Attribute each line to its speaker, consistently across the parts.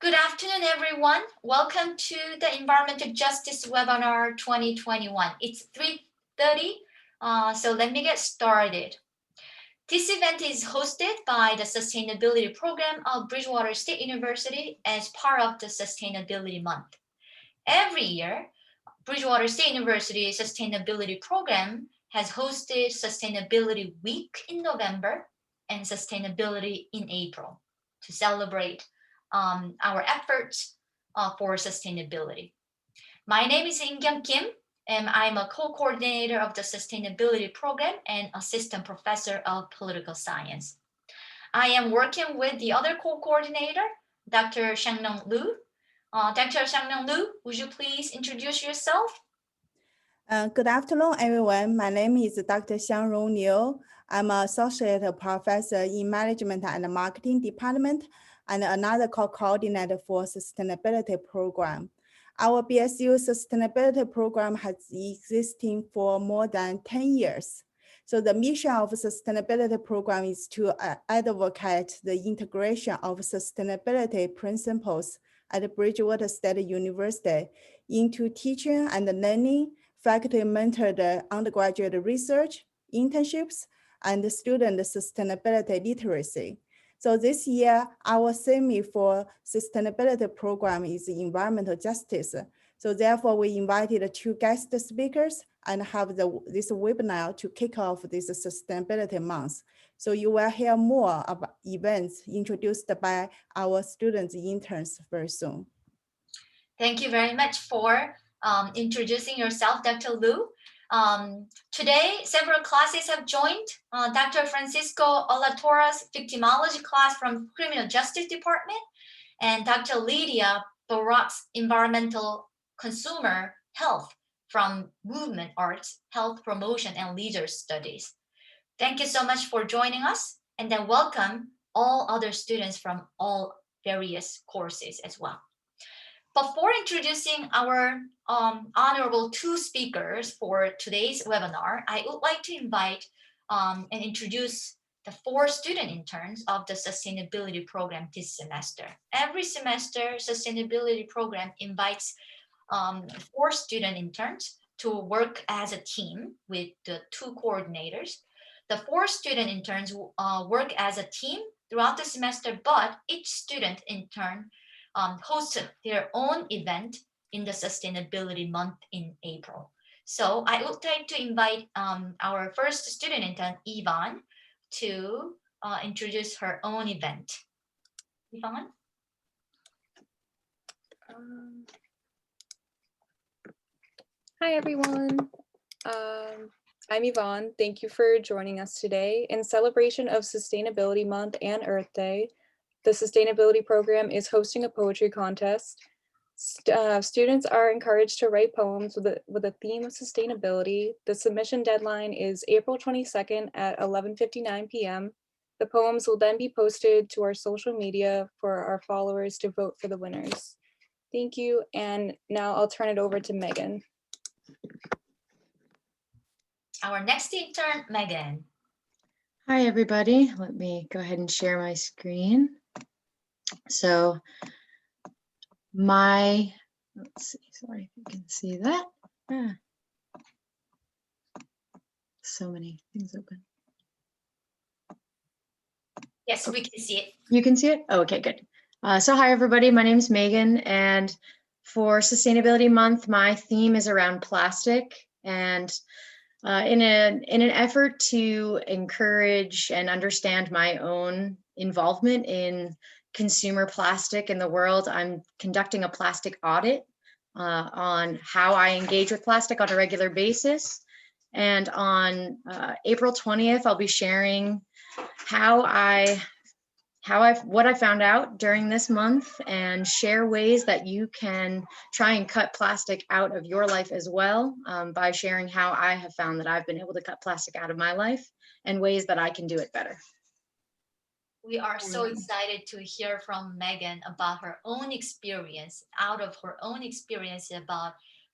Speaker 1: Good afternoon, everyone. Welcome to the Environmental Justice Webinar 2021. It's 3:30, so let me get started. This event is hosted by the Sustainability Program of Bridgewater State University as part of the Sustainability Month. Every year, Bridgewater State University Sustainability Program has hosted Sustainability Week in November and Sustainability in April to celebrate our efforts for sustainability. My name is In-kyung Kim, and I'm a co-coordinator of the Sustainability Program and Assistant Professor of Political Science. I am working with the other co-coordinator, Dr. Xiangneng Liu. Dr. Xiangneng Liu, would you please introduce yourself?
Speaker 2: Good afternoon, everyone. My name is Dr. Xiangrong Liu. I'm an associate professor in Management and Marketing Department and another co-coordinator for Sustainability Program. Our BSU Sustainability Program has existing for more than 10 years. So the mission of Sustainability Program is to advocate the integration of sustainability principles at Bridgewater State University into teaching and learning, faculty-mentored undergraduate research, internships, and student sustainability literacy. So this year, our theme for sustainability program is environmental justice. So therefore, we invited two guest speakers and have this webinar to kick off this sustainability month. So you will hear more about events introduced by our students interns very soon.
Speaker 1: Thank you very much for introducing yourself, Dr. Liu. Today, several classes have joined. Dr. Francisco Olatora's victimology class from Criminal Justice Department and Dr. Lydia Barak's environmental consumer health from Movement Arts, Health Promotion and Leisure Studies. Thank you so much for joining us, and then welcome all other students from all various courses as well. Before introducing our honorable two speakers for today's webinar, I would like to invite and introduce the 4 student interns of the sustainability program this semester. Every semester, sustainability program invites 4 student interns to work as a team with the 2 coordinators. The 4 student interns work as a team throughout the semester, but each student intern hosted their own event in the Sustainability Month in April. So I would like to invite our first student intern, Yvonne, to introduce her own event. Yvonne?
Speaker 3: Hi, everyone. I'm Yvonne. Thank you for joining us today. In celebration of Sustainability Month and Earth Day, the Sustainability Program is hosting a poetry contest. Students are encouraged to write poems with a theme of sustainability. The submission deadline is April 22nd at 11:59 p.m. The poems will then be posted to our social media for our followers to vote for the winners. Thank you, and now I'll turn it over to Megan.
Speaker 1: Our next intern, Megan.
Speaker 4: Hi, everybody. Let me go ahead and share my screen. So let's see, sorry if you can see that. So many things open.
Speaker 1: Yes, we can see it.
Speaker 4: You can see it? Oh, okay, good. So hi, everybody. My name is Megan, and for Sustainability Month, my theme is around plastic. And in an effort to encourage and understand my own involvement in consumer plastic in the world, I'm conducting a plastic audit on how I engage with plastic on a regular basis. And on April 20th, I'll be sharing what I found out during this month and share ways that you can try and cut plastic out of your life as well by sharing how I have found that I've been able to cut plastic out of my life and ways that I can do it better.
Speaker 1: We are so excited to hear from Megan about her own experience, about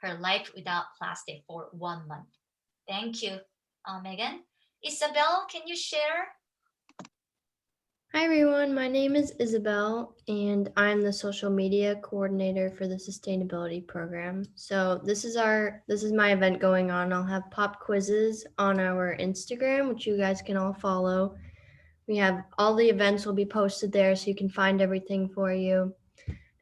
Speaker 1: her life without plastic for 1 month. Thank you, Megan. Isabel, can you share?
Speaker 5: Hi, everyone. everyone. My name is Isabel, and I'm the social media coordinator for the sustainability program. So this is my event going on. I'll have pop quizzes on our Instagram, which you guys can all follow. We have all the events will be posted there, so you can find everything for you.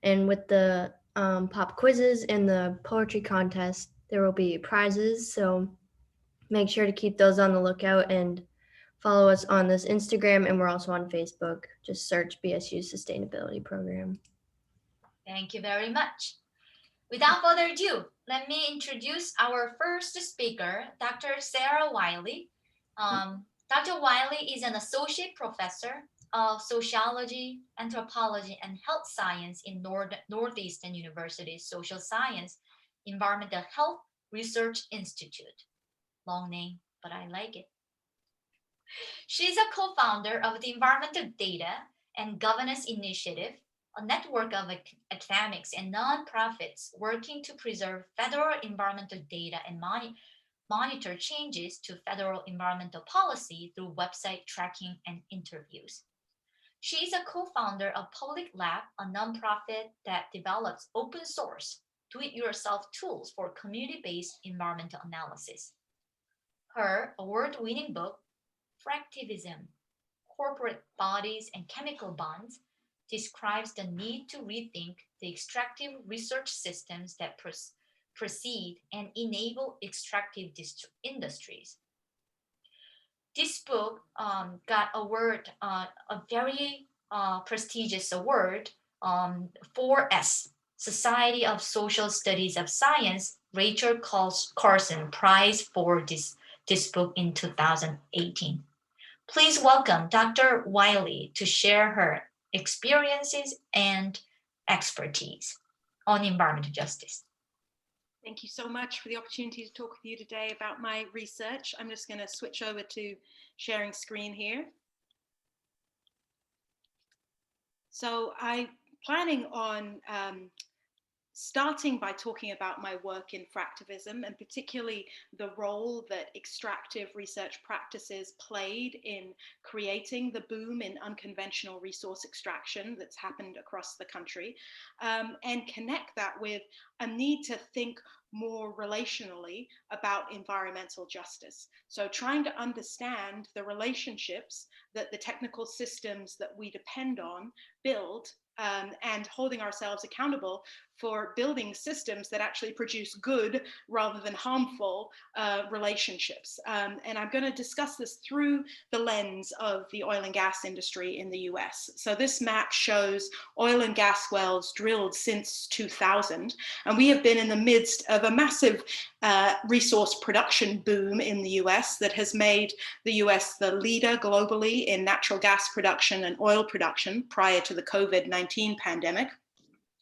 Speaker 5: And with the pop quizzes and the poetry contest, there will be prizes. So make sure to keep those on the lookout and follow us on this Instagram, and we're also on Facebook. Just search BSU Sustainability Program.
Speaker 1: Thank you very much. Without further ado, let me introduce our first speaker, Dr. Sarah Wiley. Dr. Wiley is an associate professor of sociology, anthropology, and health science in Northeastern University's Social Science Environmental Health Research Institute. Long name, but I like it. She's a co-founder of the Environmental Data and Governance Initiative, a network of academics and nonprofits working to preserve federal environmental data and monitor changes to federal environmental policy through website tracking and interviews. She is a co-founder of Public Lab, a nonprofit that develops open source, do-it-yourself tools for community-based environmental analysis. Her award-winning book, Extractivism, Corporate Bodies and Chemical Bonds, describes the need to rethink the extractive research systems that precede and enable extractive industries. This book got a very prestigious award, 4S, Society of Social Studies of Science, Rachel Carson Prize for this book in 2018. Please welcome Dr. Wiley to share her experiences and expertise on environmental justice.
Speaker 6: Thank you so much for the opportunity to talk with you today about my research. I'm just going to switch over to sharing screen here. So I'm planning on starting by talking about my work in fractivism, and particularly the role that extractive research practices played in creating the boom in unconventional resource extraction that's happened across the country, and connect that with a need to think more relationally about environmental justice. So trying to understand the relationships that the technical systems that we depend on build, and holding ourselves accountable for building systems that actually produce good rather than harmful relationships. And I'm going to discuss this through the lens of the oil and gas industry in the US. So this map shows oil and gas wells drilled since 2000, and we have been in the midst of a massive resource production boom in the US that has made the US the leader globally in natural gas production and oil production prior to the COVID-19 pandemic,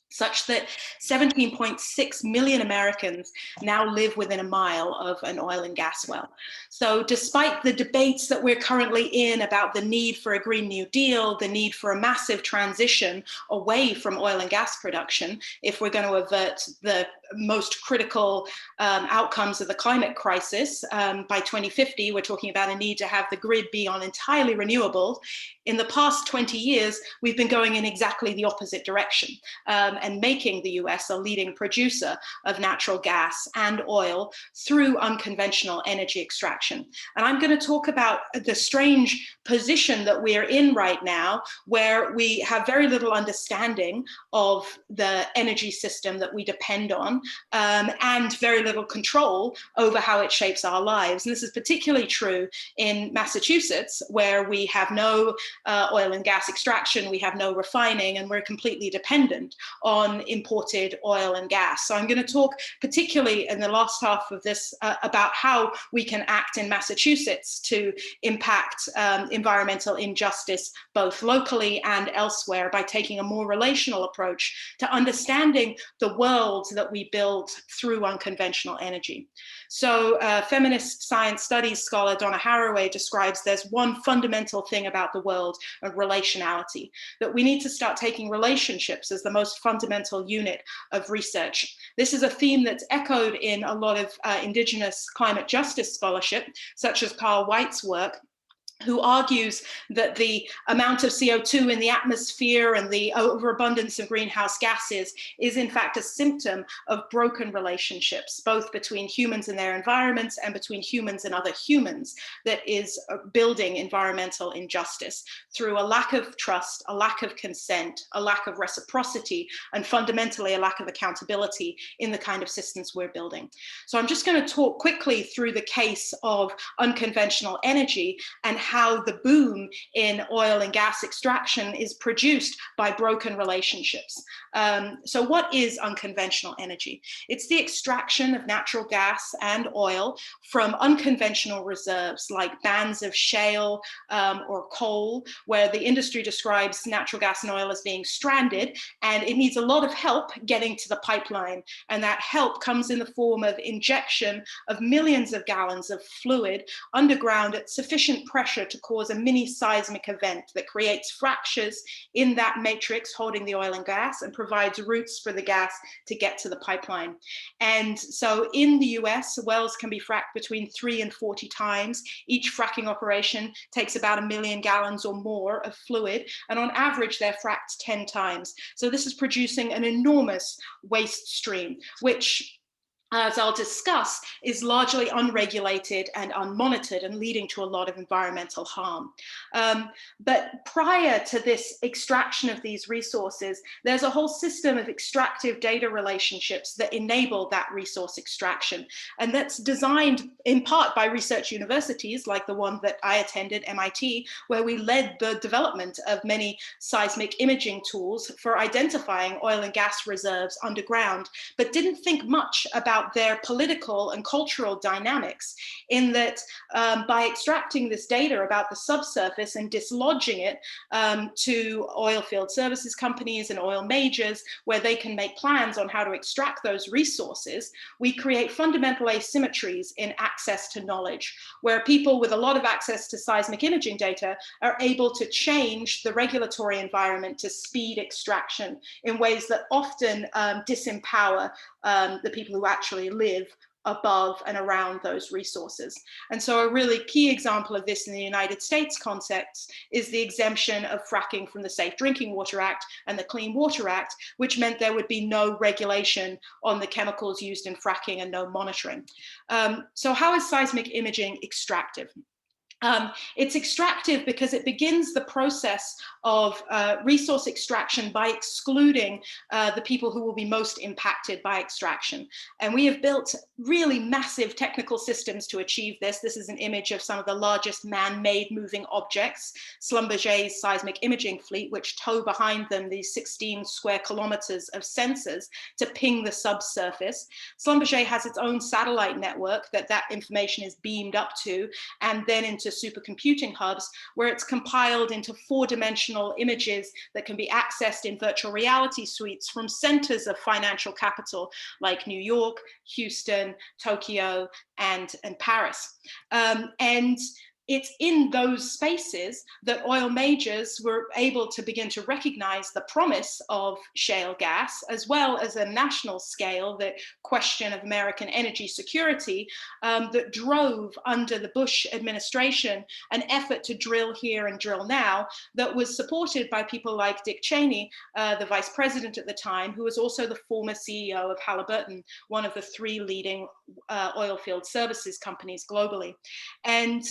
Speaker 6: such that 17.6 million Americans now live within a mile of an oil and gas well. So despite the debates that we're currently in about the need for a Green New Deal, the need for a massive transition away from oil and gas production, if we're going to avert the most critical outcomes of the climate crisis, by 2050, we're talking about a need to have the grid be on entirely renewable. In the past 20 years, we've been going in exactly the opposite direction, and making the US a leading producer of natural gas and oil through unconventional energy extraction. And I'm going to talk about the strange position that we are in right now, where we have very little understanding of the energy system that we depend on, and very little control over how it shapes our lives. And this is particularly true in Massachusetts, where we have no oil and gas extraction, we have no refining, and we're completely dependent on imported oil and gas. So I'm going to talk particularly in the last half of this about how we can act in Massachusetts to impact environmental injustice both locally and elsewhere by taking a more relational approach to understanding the world that we build through unconventional energy. So feminist science studies scholar Donna Haraway describes there's one fundamental thing about the world of relationality, that we need to start taking relationships as the most fundamental unit of research. This is a theme that's echoed in a lot of Indigenous climate justice scholarship, such as Carl White's work, who argues that the amount of CO2 in the atmosphere and the overabundance of greenhouse gases is in fact a symptom of broken relationships, both between humans and their environments and between humans and other humans, that is building environmental injustice through a lack of trust, a lack of consent, a lack of reciprocity, and fundamentally a lack of accountability in the kind of systems we're building. So I'm just going to talk quickly through the case of unconventional energy and how the boom in oil and gas extraction is produced by broken relationships. So what is unconventional energy? It's the extraction of natural gas and oil from unconventional reserves like bands of shale or coal, where the industry describes natural gas and oil as being stranded, and it needs a lot of help getting to the pipeline. And that help comes in the form of injection of millions of gallons of fluid underground at sufficient pressure to cause a mini seismic event that creates fractures in that matrix holding the oil and gas and provides routes for the gas to get to the pipeline. And so in the US, wells can be fracked between 3 and 40 times. Each fracking operation takes about 1 million gallons or more of fluid, and on average they're fracked 10 times. So this is producing an enormous waste stream, which, as I'll discuss, is largely unregulated and unmonitored and leading to a lot of environmental harm. But prior to this extraction of these resources, there's a whole system of extractive data relationships that enable that resource extraction. And that's designed in part by research universities like the one that I attended, MIT, where we led the development of many seismic imaging tools for identifying oil and gas reserves underground, but didn't think much about their political and cultural dynamics, in that by extracting this data about the subsurface and dislodging it to oil field services companies and oil majors, where they can make plans on how to extract those resources, we create fundamental asymmetries in access to knowledge, where people with a lot of access to seismic imaging data are able to change the regulatory environment to speed extraction in ways that often disempower the people who actually live above and around those resources. And so a really key example of this in the United States context is the exemption of fracking from the Safe Drinking Water Act and the Clean Water Act, which meant there would be no regulation on the chemicals used in fracking and no monitoring. So how is seismic imaging extractive? It's extractive because it begins the process of resource extraction by excluding the people who will be most impacted by extraction. And we have built really massive technical systems to achieve this. This is an image of some of the largest man-made moving objects, Schlumberger's seismic imaging fleet, which tow behind them these 16 square kilometers of sensors to ping the subsurface. Schlumberger has its own satellite network that information is beamed up to, and then into supercomputing hubs, where it's compiled into 4-dimensional images that can be accessed in virtual reality suites from centers of financial capital like New York, Houston, Tokyo, and Paris. And it's in those spaces that oil majors were able to begin to recognize the promise of shale gas, as well as a national scale, the question of American energy security, that drove under the Bush administration an effort to drill here and drill now that was supported by people like Dick Cheney, the vice president at the time, who was also the former CEO of Halliburton, one of the 3 leading oil field services companies globally. And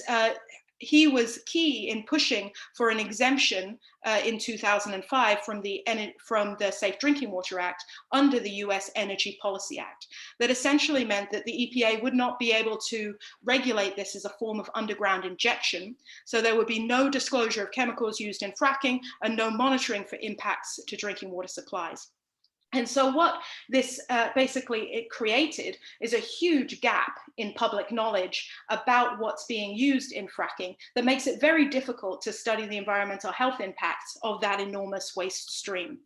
Speaker 6: he was key in pushing for an exemption in 2005 from the Safe Drinking Water Act under the US Energy Policy Act. That essentially meant that the EPA would not be able to regulate this as a form of underground injection. So there would be no disclosure of chemicals used in fracking and no monitoring for impacts to drinking water supplies. And so what this basically it created is a huge gap in public knowledge about what's being used in fracking that makes it very difficult to study the environmental health impacts of that enormous waste stream.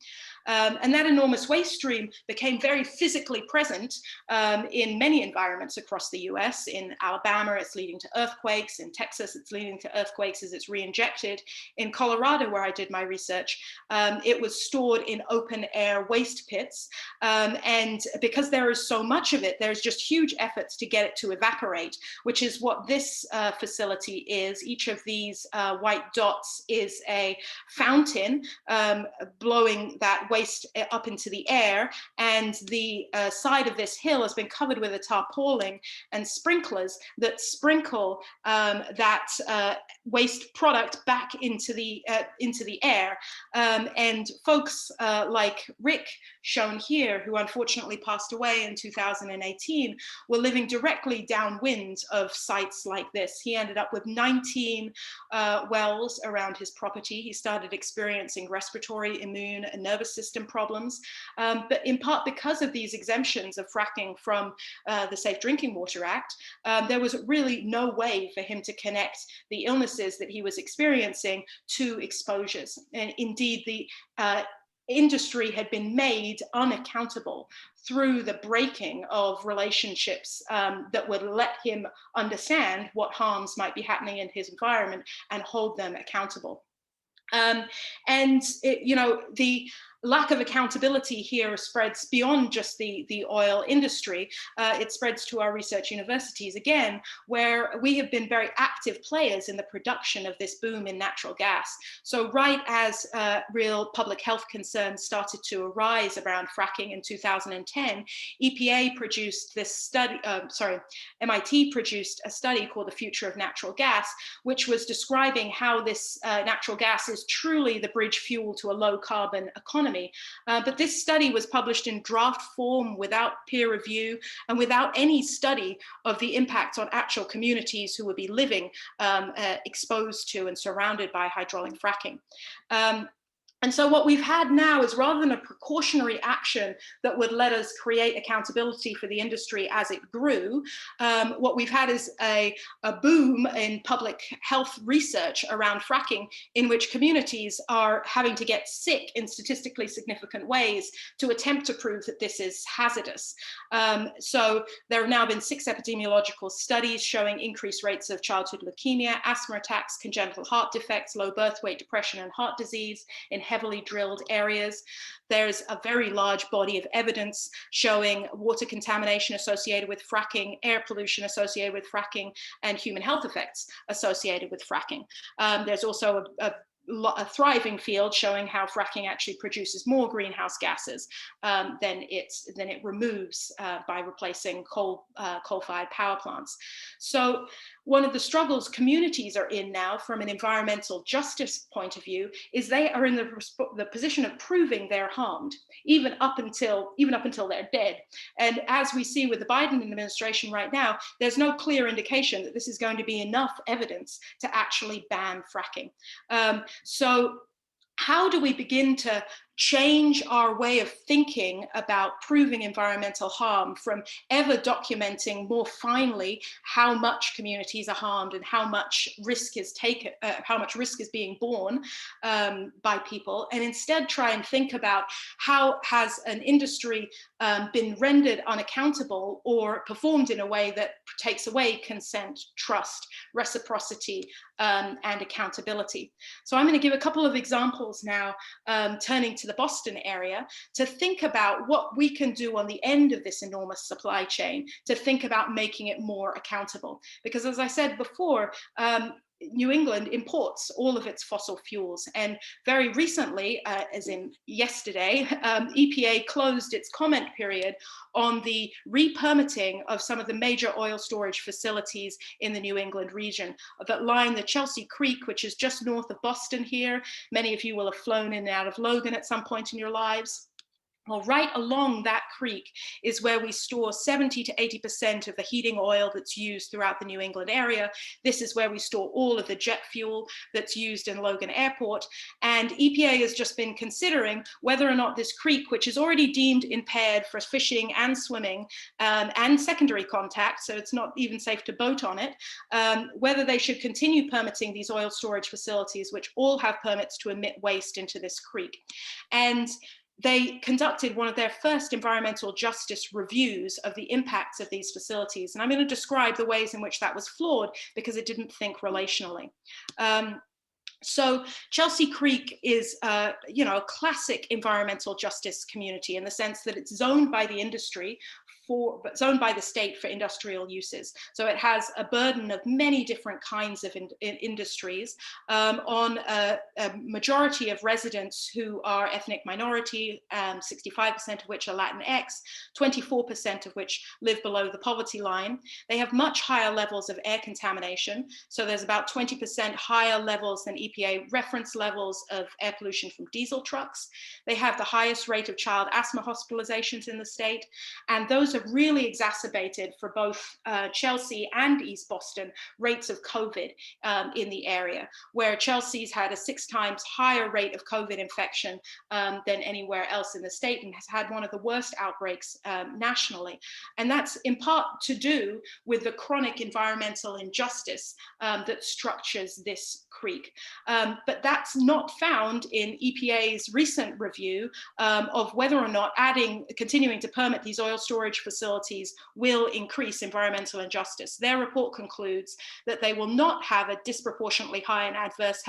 Speaker 6: And that enormous waste stream became very physically present in many environments across the US. In Alabama, it's leading to earthquakes. In Texas, it's leading to earthquakes as it's re-injected. In Colorado, where I did my research, it was stored in open air waste pits benefits. And because there is so much of it, there's just huge efforts to get it to evaporate, which is what this facility is. Each of these white dots is a fountain blowing that waste up into the air, and the side of this hill has been covered with a tarpaulin and sprinklers that sprinkle that waste product back into the air. And folks like Rick, shown here, who unfortunately passed away in 2018, were living directly downwind of sites like this. He ended up with 19 wells around his property. He started experiencing respiratory, immune, and nervous system problems, but in part because of these exemptions of fracking from the Safe Drinking Water Act, there was really no way for him to connect the illnesses that he was experiencing to exposures. And indeed, the industry had been made unaccountable through the breaking of relationships that would let him understand what harms might be happening in his environment and hold them accountable. The lack of accountability here spreads beyond just the oil industry. It spreads to our research universities again, where we have been very active players in the production of this boom in natural gas. So right as real public health concerns started to arise around fracking in 2010, EPA produced this study, MIT produced a study called The Future of Natural Gas, which was describing how this natural gas is truly the bridge fuel to a low carbon economy. But this study was published in draft form without peer review and without any study of the impact on actual communities who would be living exposed to and surrounded by hydraulic fracking. And so what we've had now is, rather than a precautionary action that would let us create accountability for the industry as it grew, what we've had is a boom in public health research around fracking, in which communities are having to get sick in statistically significant ways to attempt to prove that this is hazardous. So there have now been 6 epidemiological studies showing increased rates of childhood leukemia, asthma attacks, congenital heart defects, low birth weight, depression, and heart disease in heavily drilled areas. There's a very large body of evidence showing water contamination associated with fracking, air pollution associated with fracking, and human health effects associated with fracking. There's also a thriving field showing how fracking actually produces more greenhouse gases than it removes by replacing coal-fired power plants. So one of the struggles communities are in now from an environmental justice point of view is they are in the position of proving they're harmed, even up until they're dead. And as we see with the Biden administration right now, there's no clear indication that this is going to be enough evidence to actually ban fracking. So how do we begin to change our way of thinking about proving environmental harm from ever documenting more finely how much communities are harmed and how much risk is taken, how much risk is being borne by people, and instead try and think about how has an industry been rendered unaccountable or performed in a way that takes away consent, trust, reciprocity, and accountability. So I'm going to give a couple of examples now, turning to the Boston area, to think about what we can do on the end of this enormous supply chain to think about making it more accountable. Because as I said before, New England imports all of its fossil fuels, and very recently, as in yesterday, EPA closed its comment period on the re-permitting of some of the major oil storage facilities in the New England region that line the Chelsea Creek, which is just north of Boston here. Many of you will have flown in and out of Logan at some point in your lives. Well, right along that creek is where we store 70 to 80% of the heating oil that's used throughout the New England area. This is where we store all of the jet fuel that's used in Logan Airport. And EPA has just been considering whether or not this creek, which is already deemed impaired for fishing and swimming and secondary contact, so it's not even safe to boat on it, whether they should continue permitting these oil storage facilities, which all have permits to emit waste into this creek. And they conducted one of their first environmental justice reviews of the impacts of these facilities. And I'm going to describe the ways in which that was flawed because it didn't think relationally. So Chelsea Creek is, you know, a classic environmental justice community in the sense that it's zoned by the industry but zoned by the state for industrial uses. So it has a burden of many different kinds of industries on a majority of residents who are ethnic minority, 65% of which are Latinx, 24% of which live below the poverty line. They have much higher levels of air contamination. So there's about 20% higher levels than EPA reference levels of air pollution from diesel trucks. They have the highest rate of child asthma hospitalizations in the state. And those have really exacerbated for both Chelsea and East Boston rates of COVID in the area, where Chelsea's had a 6 times higher rate of COVID infection than anywhere else in the state and has had one of the worst outbreaks nationally. And that's in part to do with the chronic environmental injustice that structures this creek. But that's not found in EPA's recent review of whether or not continuing to permit these oil storage facilities will increase environmental injustice. Their report concludes that they will not have a disproportionately high and adverse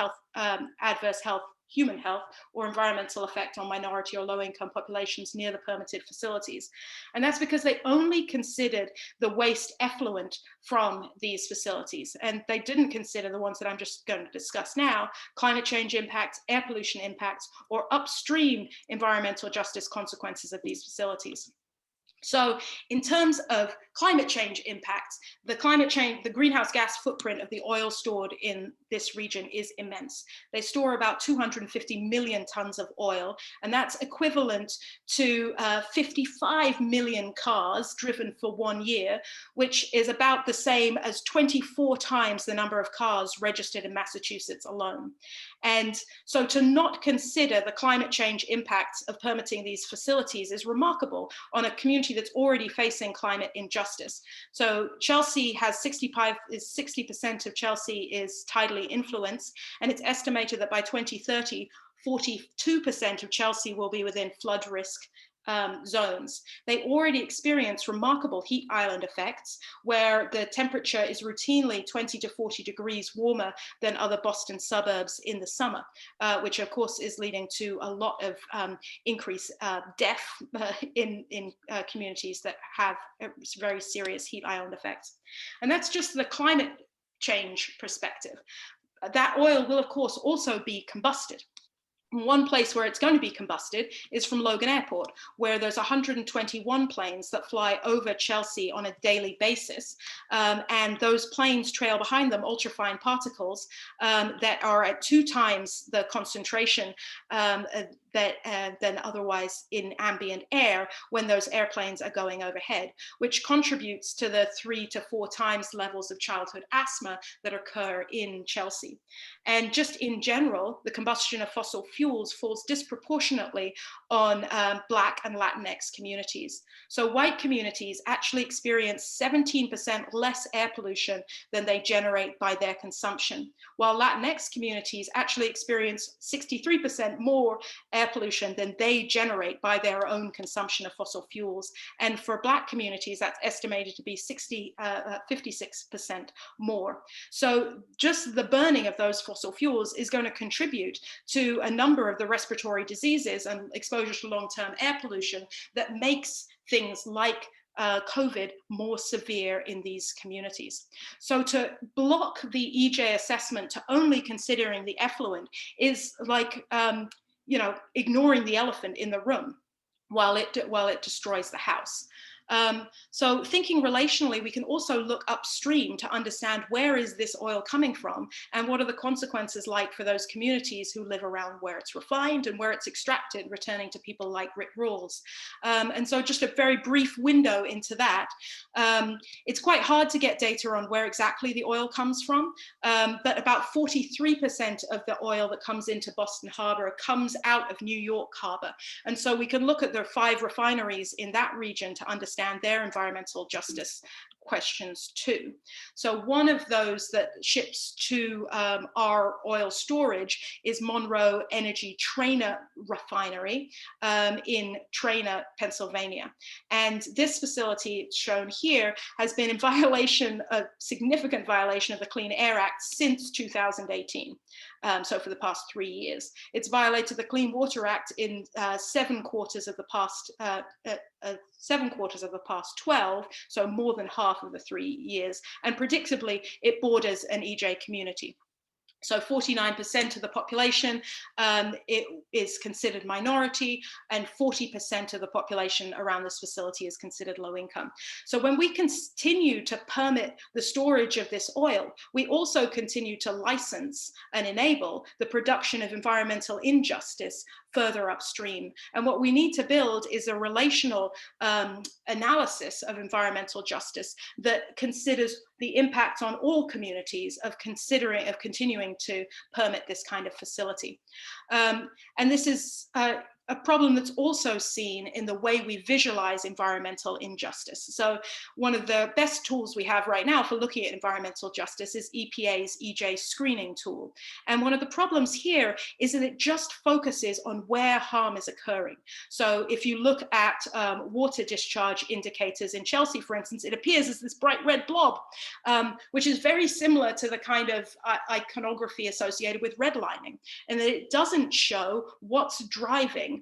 Speaker 6: health, human health, or environmental effect on minority or low-income populations near the permitted facilities. And that's because they only considered the waste effluent from these facilities. And they didn't consider the ones that I'm just going to discuss now: climate change impacts, air pollution impacts, or upstream environmental justice consequences of these facilities. So in terms of climate change impacts, the greenhouse gas footprint of the oil stored in this region is immense. They store about 250 million tons of oil, and that's equivalent to 55 million cars driven for 1 year, which is about the same as 24 times the number of cars registered in Massachusetts alone. And so to not consider the climate change impacts of permitting these facilities is remarkable on a community that's already facing climate injustice. So Chelsea has 60% of Chelsea is tidally influenced, and it's estimated that by 2030, 42% of Chelsea will be within flood risk zones. They already experience remarkable heat island effects, where the temperature is routinely 20 to 40 degrees warmer than other Boston suburbs in the summer, which of course is leading to a lot of increased death in communities that have very serious heat island effects. And that's just the climate change perspective. That oil will of course also be combusted. One place where it's going to be combusted is from Logan Airport, where there's 121 planes that fly over Chelsea on a daily basis. And those planes trail behind them ultrafine particles that are at 2 times the concentration than otherwise in ambient air when those airplanes are going overhead, which contributes to the 3 to 4 times levels of childhood asthma that occur in Chelsea. And just in general, the combustion of fossil fuels falls disproportionately on Black and Latinx communities. So white communities actually experience 17% less air pollution than they generate by their consumption, while Latinx communities actually experience 63% more air pollution than they generate by their own consumption of fossil fuels. And for Black communities, that's estimated to be 56% more. So just the burning of those fossil fuels is going to contribute to a number of the respiratory diseases and exposure to long-term air pollution that makes things like COVID more severe in these communities. So to block the EJ assessment to only considering the effluent is like ignoring the elephant in the room while it destroys the house. So thinking relationally, we can also look upstream to understand where is this oil coming from and what are the consequences like for those communities who live around where it's refined and where it's extracted, returning to people like Rick Rawls. And so just a very brief window into that. It's quite hard to get data on where exactly the oil comes from, but about 43% of the oil that comes into Boston Harbor comes out of New York Harbor. And so we can look at the 5 refineries in that region to understand their environmental justice questions too. So one of those that ships to our oil storage is Monroe Energy Trainer Refinery in Trainer, Pennsylvania. And this facility shown here has been in significant violation of the Clean Air Act since 2018. so for the past 3 years. It's violated the Clean Water Act in 7 quarters of the past 12, so more than half of the 3 years. And predictably, it borders an EJ community. So 49% of the population it is considered minority, and 40% of the population around this facility is considered low income. So when we continue to permit the storage of this oil, we also continue to license and enable the production of environmental injustice further upstream. And what we need to build is a relational analysis of environmental justice that considers the impact on all communities of continuing to permit this kind of facility. And this is a problem that's also seen in the way we visualize environmental injustice. So one of the best tools we have right now for looking at environmental justice is EPA's EJ screening tool. And one of the problems here is that it just focuses on where harm is occurring. So if you look at water discharge indicators in Chelsea, for instance, it appears as this bright red blob, which is very similar to the kind of iconography associated with redlining, and that it doesn't show what's driving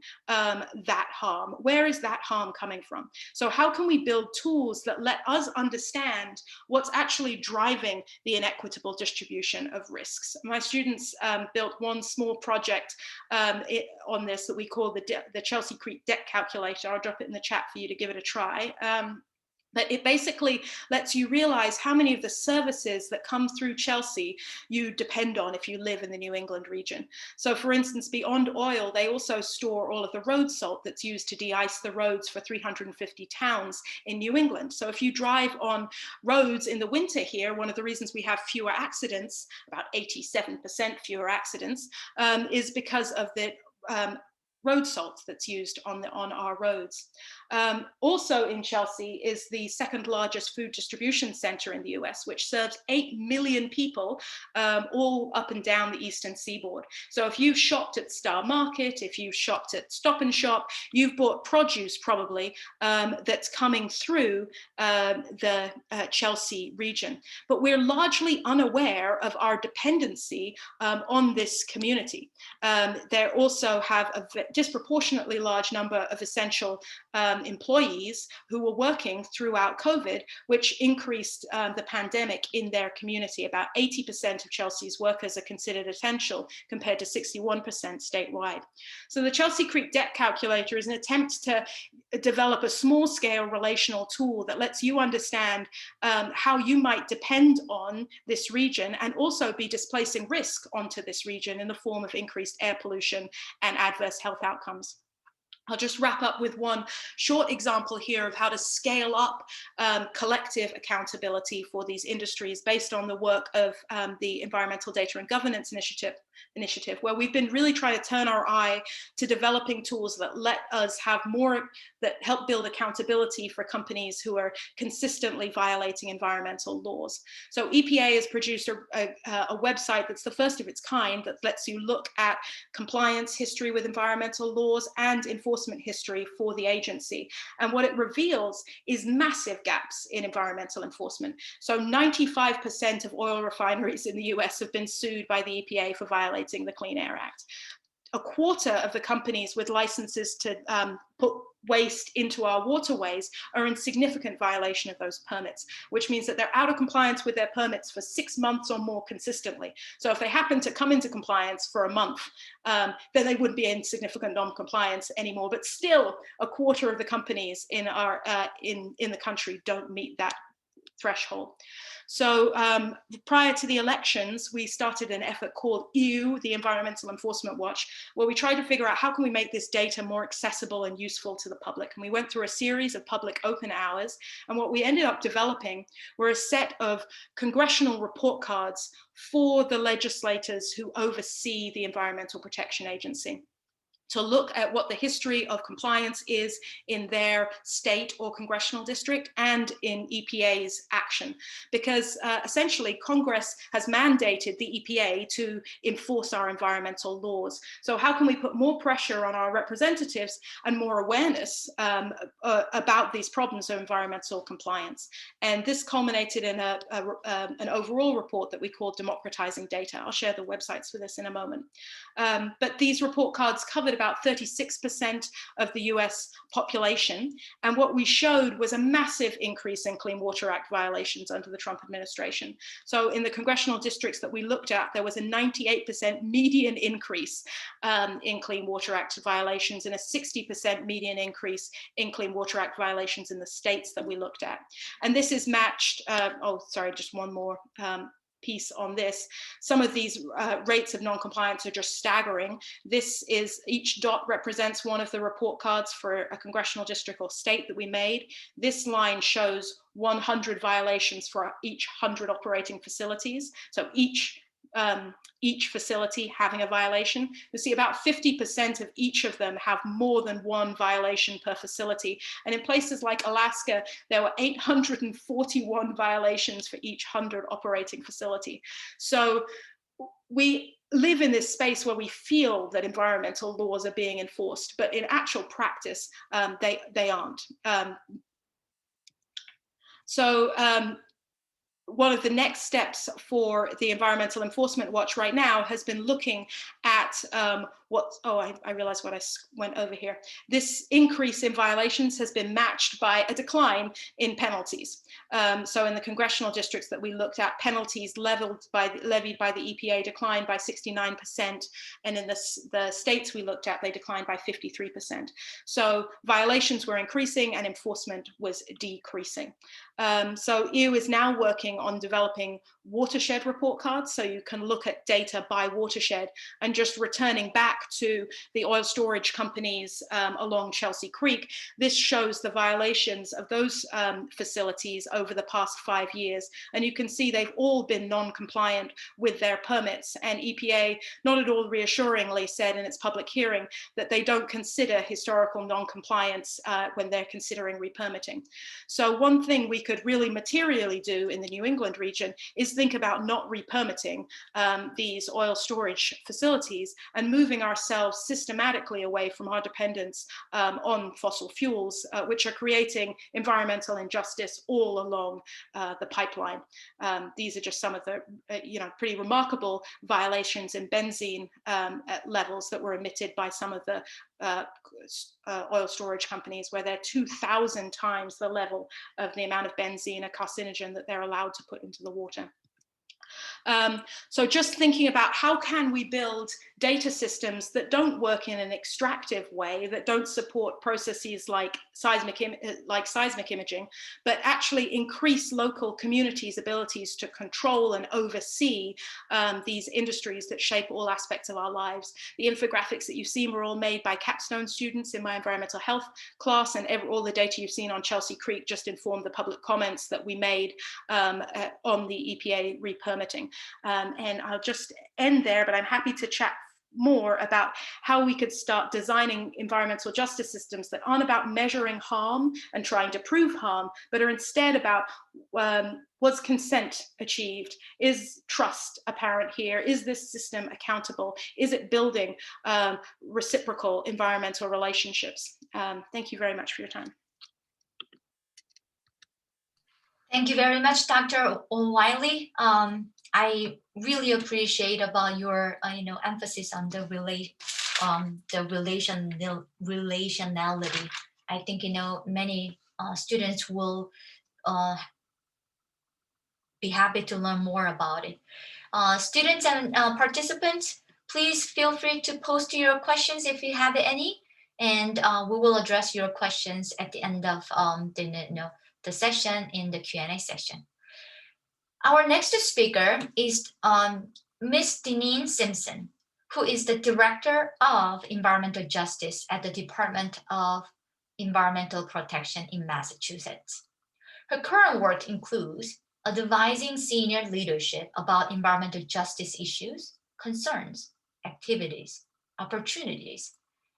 Speaker 6: that harm. Where is that harm coming from? So how can we build tools that let us understand what's actually driving the inequitable distribution of risks? My students built one small project on this that we call the Chelsea Creek Debt Calculator. I'll drop it in the chat for you to give it a try. But it basically lets you realize how many of the services that come through Chelsea you depend on if you live in the New England region. So for instance, beyond oil, they also store all of the road salt that's used to de-ice the roads for 350 towns in New England. So if you drive on roads in the winter here, one of the reasons we have fewer accidents, about 87% fewer accidents, is because of the road salt that's used on our roads. Also in Chelsea is the second largest food distribution center in the US, which serves 8 million people all up and down the eastern seaboard. So if you've shopped at Star Market, if you've shopped at Stop and Shop, you've bought produce probably that's coming through the Chelsea region. But we're largely unaware of our dependency on this community. They also have a disproportionately large number of essential employees who were working throughout COVID, which increased the pandemic in their community. About 80% of Chelsea's workers are considered essential compared to 61% statewide. So the Chelsea Creek Debt Calculator is an attempt to develop a small-scale relational tool that lets you understand how you might depend on this region and also be displacing risk onto this region in the form of increased air pollution and adverse health outcomes. I'll just wrap up with one short example here of how to scale up collective accountability for these industries based on the work of the Environmental Data and Governance Initiative, where we've been really trying to turn our eye to developing tools that let us have more, that help build accountability for companies who are consistently violating environmental laws. So EPA has produced a website that's the first of its kind that lets you look at compliance history with environmental laws and enforcement history for the agency. And what it reveals is massive gaps in environmental enforcement. So 95% of oil refineries in the US have been sued by the EPA for violating the Clean Air Act. A quarter of the companies with licenses to put waste into our waterways are in significant violation of those permits, which means that they're out of compliance with their permits for 6 months or more consistently. So if they happen to come into compliance for a month, then they wouldn't be in significant non-compliance anymore. But still, a quarter of the companies in our in the country don't meet that threshold. So prior to the elections, we started an effort called EW, the Environmental Enforcement Watch, where we tried to figure out how can we make this data more accessible and useful to the public. And we went through a series of public open hours. And what we ended up developing were a set of congressional report cards for the legislators who oversee the Environmental Protection Agency. to look at what the history of compliance is in their state or congressional district and in EPA's action. Because essentially Congress has mandated the EPA to enforce our environmental laws. So how can we put more pressure on our representatives and more awareness about these problems of environmental compliance? And this culminated in an overall report that we called Democratizing Data. I'll share the websites for this in a moment. But these report cards covered about 36% of the US population. And what we showed was a massive increase in Clean Water Act violations under the Trump administration. So in the congressional districts that we looked at, there was a 98% median increase in Clean Water Act violations and a 60% median increase in Clean Water Act violations in the states that we looked at. And this is matched, just one more piece on this. Some of these rates of non-compliance are just staggering. This is, each dot represents one of the report cards for a congressional district or state that we made. This line shows 100 violations for each 100 operating facilities. So each facility having a violation. You see about 50% of each of them have more than one violation per facility. And in places like Alaska, there were 841 violations for each 100 operating facility. So we live in this space where we feel that environmental laws are being enforced, but in actual practice, they aren't. One of the next steps for the Environmental Enforcement Watch right now has been looking at I realized what I went over here. This increase in violations has been matched by a decline in penalties. So in the congressional districts that we looked at, penalties levied by the EPA declined by 69%. And in the states we looked at, they declined by 53%. So violations were increasing and enforcement was decreasing. So EU is now working on developing watershed report cards, so you can look at data by watershed and just returning back to the oil storage companies along Chelsea Creek. This shows the violations of those facilities over the past 5 years. And you can see they've all been non-compliant with their permits. And EPA, not at all reassuringly, said in its public hearing that they don't consider historical non-compliance when they're considering re-permitting. So one thing we could really materially do in the New England region is think about not re-permitting these oil storage facilities and moving ourselves systematically away from our dependence on fossil fuels, which are creating environmental injustice all along the pipeline. These are just some of the pretty remarkable violations in benzene levels that were emitted by some of the oil storage companies, where they're 2,000 times the level of the amount of benzene, a carcinogen, that they're allowed to put into the water. So just thinking about how can we build data systems that don't work in an extractive way, that don't support processes like seismic imaging, but actually increase local communities' abilities to control and oversee these industries that shape all aspects of our lives. The infographics that you've seen were all made by capstone students in my environmental health class, and all the data you've seen on Chelsea Creek just informed the public comments that we made on the EPA re-permitting. And I'll just end there, but I'm happy to chat more about how we could start designing environmental justice systems that aren't about measuring harm and trying to prove harm, but are instead about was consent achieved? Is trust apparent here? Is this system accountable? Is it building reciprocal environmental relationships? Thank you very much for your time.
Speaker 1: Thank you very much, Dr. Wiley. I really appreciate about your emphasis on the relationality. I think many students will be happy to learn more about it. Students and participants, please feel free to post your questions if you have any, and we will address your questions at the end of the session in the Q&A session. Our next speaker is Ms. Deneen Simpson, who is the Director of Environmental Justice at the Department of Environmental Protection in Massachusetts. Her current work includes advising senior leadership about environmental justice issues, concerns, activities, opportunities,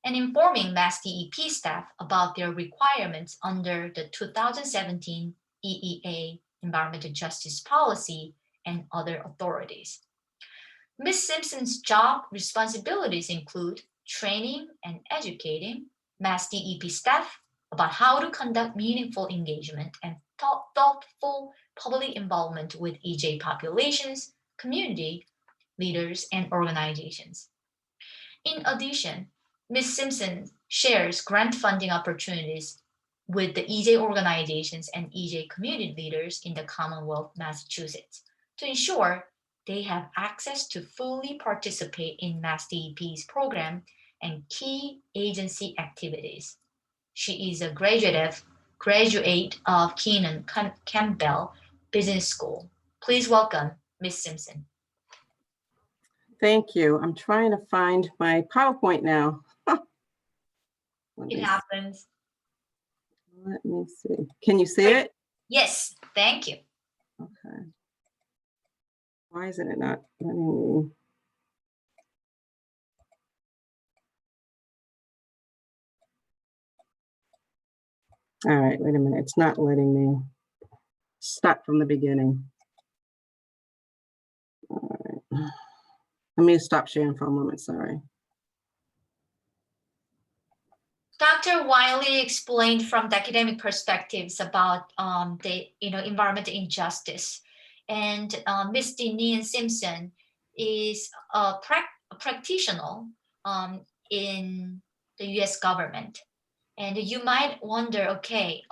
Speaker 1: and informing Mass-DEP staff about their requirements under the 2017 EEA Environmental Justice Policy and other authorities. Ms. Simpson's job responsibilities include training and educating Mass-DEP staff about how to conduct meaningful engagement and thoughtful public involvement with EJ populations, community leaders, and organizations. In addition, Ms. Simpson shares grant funding opportunities with the EJ organizations and EJ community leaders in the Commonwealth, Massachusetts, to ensure they have access to fully participate in Mass-DEP's program and key agency activities. She is a graduate of Keenan Campbell Business School. Please welcome Ms. Simpson.
Speaker 7: Thank you. I'm trying to find my PowerPoint now.
Speaker 1: It happens.
Speaker 7: Let me see. Can you see it?
Speaker 1: Yes, thank you.
Speaker 7: Okay. Why isn't it not letting me? All right, wait a minute. It's not letting me start from the beginning. All right. Let me stop sharing for a moment, sorry.
Speaker 1: Dr. Wiley explained from the academic perspectives about the environmental injustice, and Ms. Deneen Simpson is a practitioner in the U.S. government. And you might wonder, okay,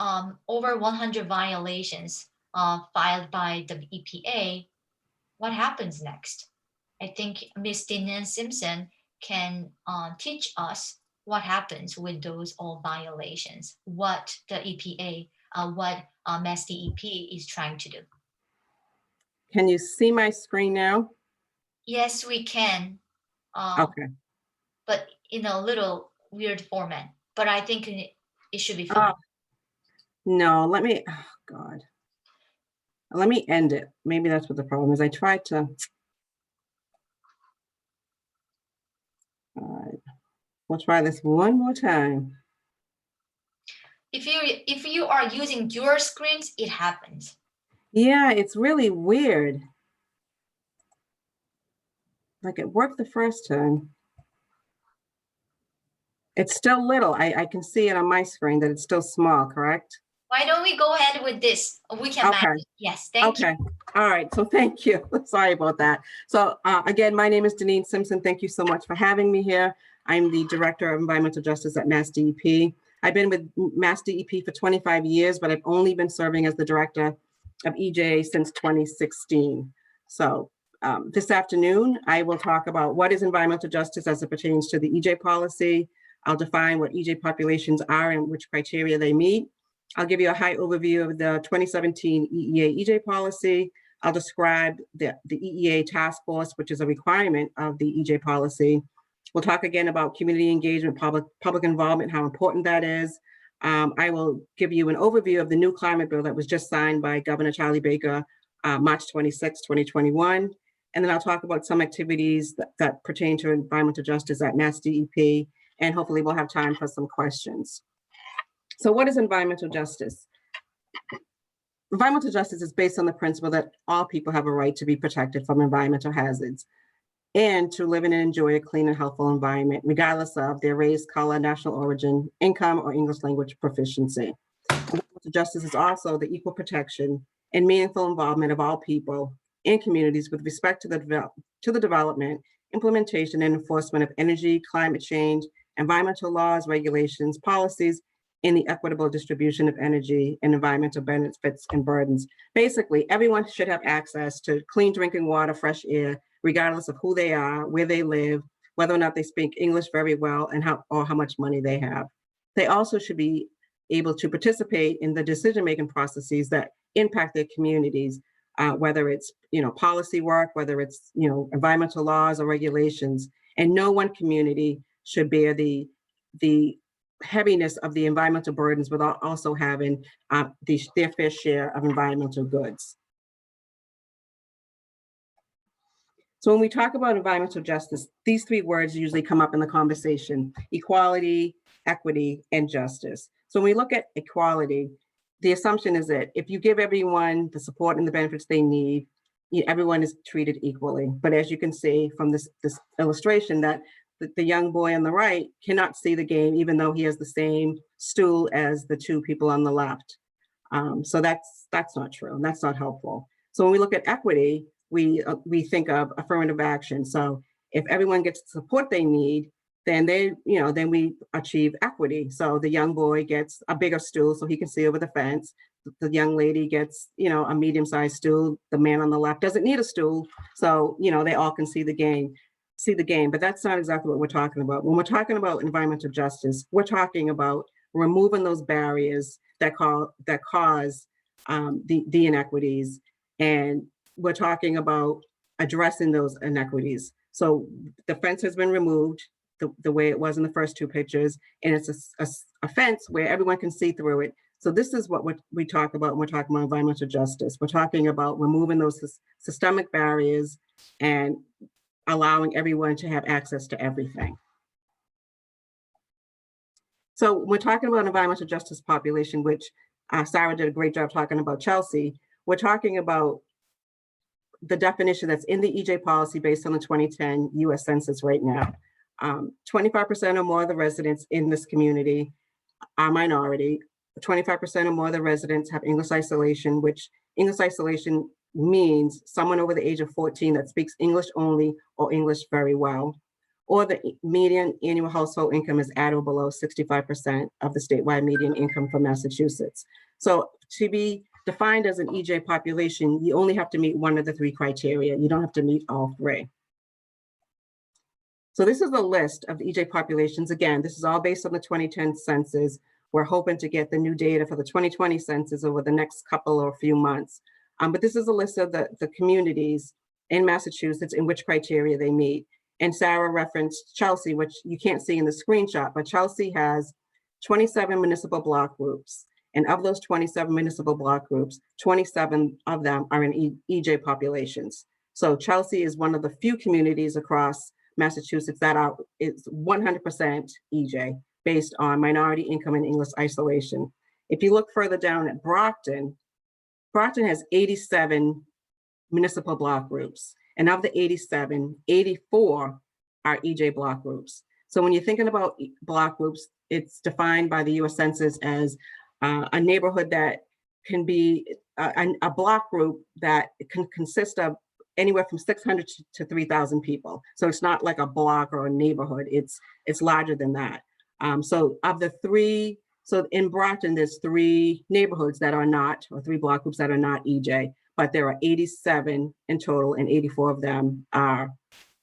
Speaker 1: over 100 violations filed by the EPA, what happens next? I think Ms. Deneen Simpson can teach us what happens with those all violations, what the EPA, what Mass-DEP is trying to do.
Speaker 7: Can you see my screen now?
Speaker 1: Yes, we can.
Speaker 7: Okay.
Speaker 1: But in a little weird format, but I think it should be fine.
Speaker 7: No, let me, oh God. Let me end it. Maybe that's what the problem is. I tried to. All right. We'll try this one more time.
Speaker 1: If you are using your screens, it happens.
Speaker 7: Yeah, it's really weird. Like it worked the first time. It's still little. I can see it on my screen that it's still small, correct?
Speaker 1: Why don't we go ahead with this? We can manage. Yes, thank you.
Speaker 7: Okay. All right. So thank you. Sorry about that. So again, my name is Deneen Simpson. Thank you so much for having me here. I'm the Director of Environmental Justice at Mass-DEP. I've been with Mass-DEP for 25 years, but I've only been serving as the Director of EJ since 2016. So this afternoon, I will talk about what is environmental justice as it pertains to the EJ policy. I'll define what EJ populations are and which criteria they meet. I'll give you a high overview of the 2017 EEA EJ policy. I'll describe the EEA task force, which is a requirement of the EJ policy. We'll talk again about community engagement, public involvement, how important that is. I will give you an overview of the new climate bill that was just signed by Governor Charlie Baker, March 26, 2021. And then I'll talk about some activities that pertain to environmental justice at Mass-DEP, and hopefully we'll have time for some questions. So what is environmental justice? Environmental justice is based on the principle that all people have a right to be protected from environmental hazards and to live in and enjoy a clean and healthful environment, regardless of their race, color, national origin, income, or English language proficiency. Environmental justice is also the equal protection and meaningful involvement of all people in communities with respect to the development, implementation, and enforcement of energy, climate change, environmental laws, regulations, policies, and the equitable distribution of energy and environmental benefits and burdens. Basically, everyone should have access to clean drinking water, fresh air, regardless of who they are, where they live, whether or not they speak English very well, and how much money they have. They also should be able to participate in the decision-making processes that impact their communities, whether it's policy work, whether it's environmental laws or regulations. And no one community should bear the heaviness of the environmental burdens without also having their fair share of environmental goods. So when we talk about environmental justice, these three words usually come up in the conversation: equality, equity, and justice. So when we look at equality, the assumption is that if you give everyone the support and the benefits they need, everyone is treated equally. But as you can see from this illustration, that the young boy on the right cannot see the game, even though he has the same stool as the two people on the left. So that's not true, and that's not helpful. So when we look at equity, we think of affirmative action. So if everyone gets the support they need, then then we achieve equity. So the young boy gets a bigger stool so he can see over the fence. The young lady gets, a medium-sized stool. The man on the left doesn't need a stool, so they all can see the game. But that's not exactly what we're talking about. When we're talking about environmental justice, we're talking about removing those barriers that cause the inequities, and we're talking about addressing those inequities. So the fence has been removed the way it was in the first two pictures, and it's a fence where everyone can see through it. So this is what we talk about when we're talking about environmental justice. We're talking about removing those systemic barriers and allowing everyone to have access to everything. So we're talking about environmental justice population, which Sarah did a great job talking about Chelsea. We're talking about the definition that's in the EJ policy based on the 2010 US Census right now. 25% or more of the residents in this community are minority. 25% or more of the residents have English isolation, which English isolation means someone over the age of 14 that speaks English only or English very well, or the median annual household income is at or below 65% of the statewide median income for Massachusetts. So to be defined as an EJ population, you only have to meet one of the three criteria. You don't have to meet all three. So this is a list of the EJ populations. Again, this is all based on the 2010 census. We're hoping to get the new data for the 2020 census over the next couple or few months. But this is a list of the communities in Massachusetts in which criteria they meet. And Sarah referenced Chelsea, which you can't see in the screenshot, but Chelsea has 27 municipal block groups. And of those 27 municipal block groups, 27 of them are in EJ populations. So Chelsea is one of the few communities across Massachusetts that is 100% EJ based on minority income and English isolation. If you look further down at Brockton, Brockton has 87 municipal block groups. And of the 87, 84 are EJ block groups. So when you're thinking about block groups, it's defined by the US Census as a neighborhood that can be a block group that can consist of anywhere from 600 to 3,000 people. So it's not like a block or a neighborhood, it's larger than that. So of the three, so in Brockton, there's three neighborhoods that are not, or three block groups that are not EJ, but there are 87 in total and 84 of them are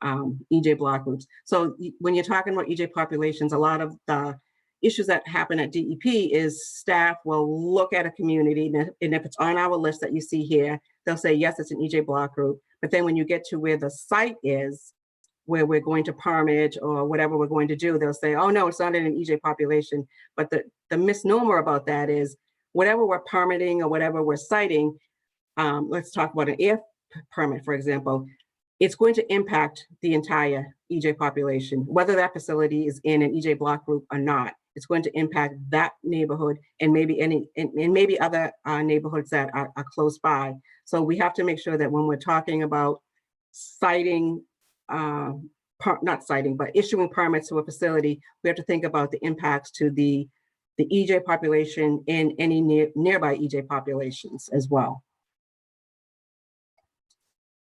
Speaker 7: EJ block groups. So when you're talking about EJ populations, a lot of the issues that happen at DEP is staff will look at a community, and if it's on our list that you see here, they'll say, yes, it's an EJ block group. But then when you get to where the site is, where we're going to permit or whatever we're going to do, they'll say, oh no, it's not in an EJ population. But the misnomer about that is whatever we're permitting or whatever we're citing, let's talk about an air permit, for example, it's going to impact the entire EJ population, whether that facility is in an EJ block group or not. It's going to impact that neighborhood and maybe other neighborhoods that are close by. So we have to make sure that when we're talking about citing, not citing, but issuing permits to a facility, we have to think about the impacts to the EJ population and any nearby EJ populations as well.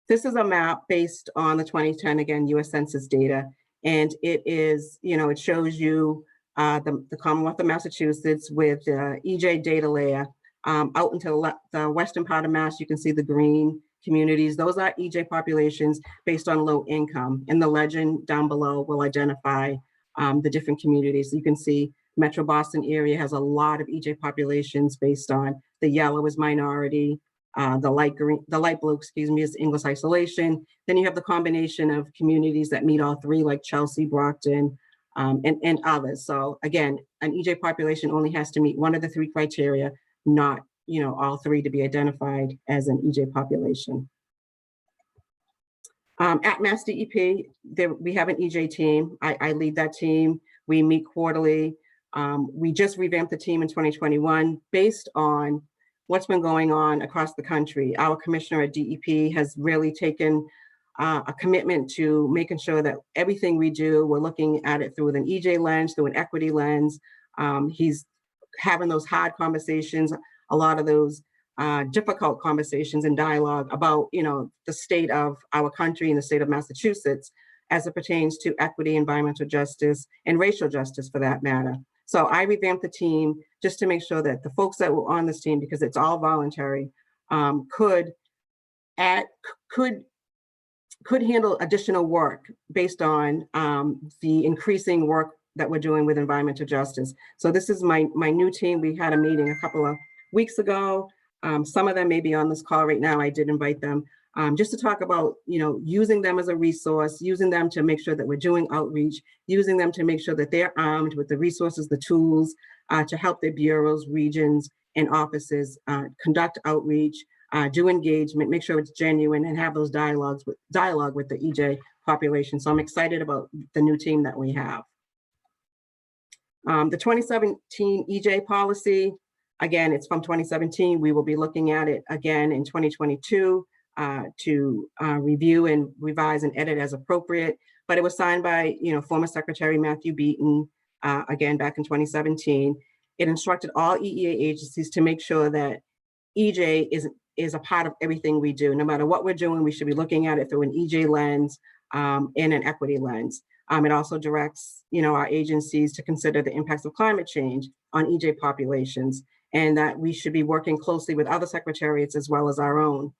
Speaker 7: This is a map based on the 2010, again, US Census data. And it is, it shows you the Commonwealth of Massachusetts with the EJ data layer. Out into the western part of Mass, you can see the green communities. Those are EJ populations based on low income. And the legend down below will identify the different communities. You can see Metro Boston area has a lot of EJ populations based on the yellow is minority, the light blue, is English isolation. Then you have the combination of communities that meet all three, like Chelsea, Brockton, and others. So again, an EJ population only has to meet one of the three criteria, not all three to be identified as an EJ population. At Massdep, we have an EJ team. I lead that team. We meet quarterly. We just revamped the team in 2021 based on what's been going on across the country. Our commissioner at DEP has really taken a commitment to making sure that everything we do, we're looking at it through an EJ lens, through an equity lens. He's having those hard conversations, a lot of those difficult conversations and dialogue about, the state of our country and the state of Massachusetts as it pertains to equity, environmental justice, and racial justice for that matter. So I revamped the team just to make sure that the folks that were on this team, because it's all voluntary, could handle additional work based on the increasing work that we're doing with environmental justice. So this is my new team. We had a meeting a couple of weeks ago. Some of them may be on this call right now. I did invite them just to talk about, using them as a resource, using them to make sure that we're doing outreach, using them to make sure that they're armed with the resources, the tools to help their bureaus, regions, and offices conduct outreach, do engagement, make sure it's genuine, and have those dialogue with the EJ population. So I'm excited about the new team that we have. The 2017 EJ policy, again, it's from 2017. We will be looking at it again in 2022 to review and revise and edit as appropriate. But it was signed by, former Secretary Matthew Beaton, again, back in 2017. It instructed all EEA agencies to make sure that EJ is a part of everything we do. No matter what we're doing, we should be looking at it through an EJ lens and an equity lens. It also directs, our agencies to consider the impacts of climate change on EJ populations, and that we should be working closely with other secretariats as well as our own.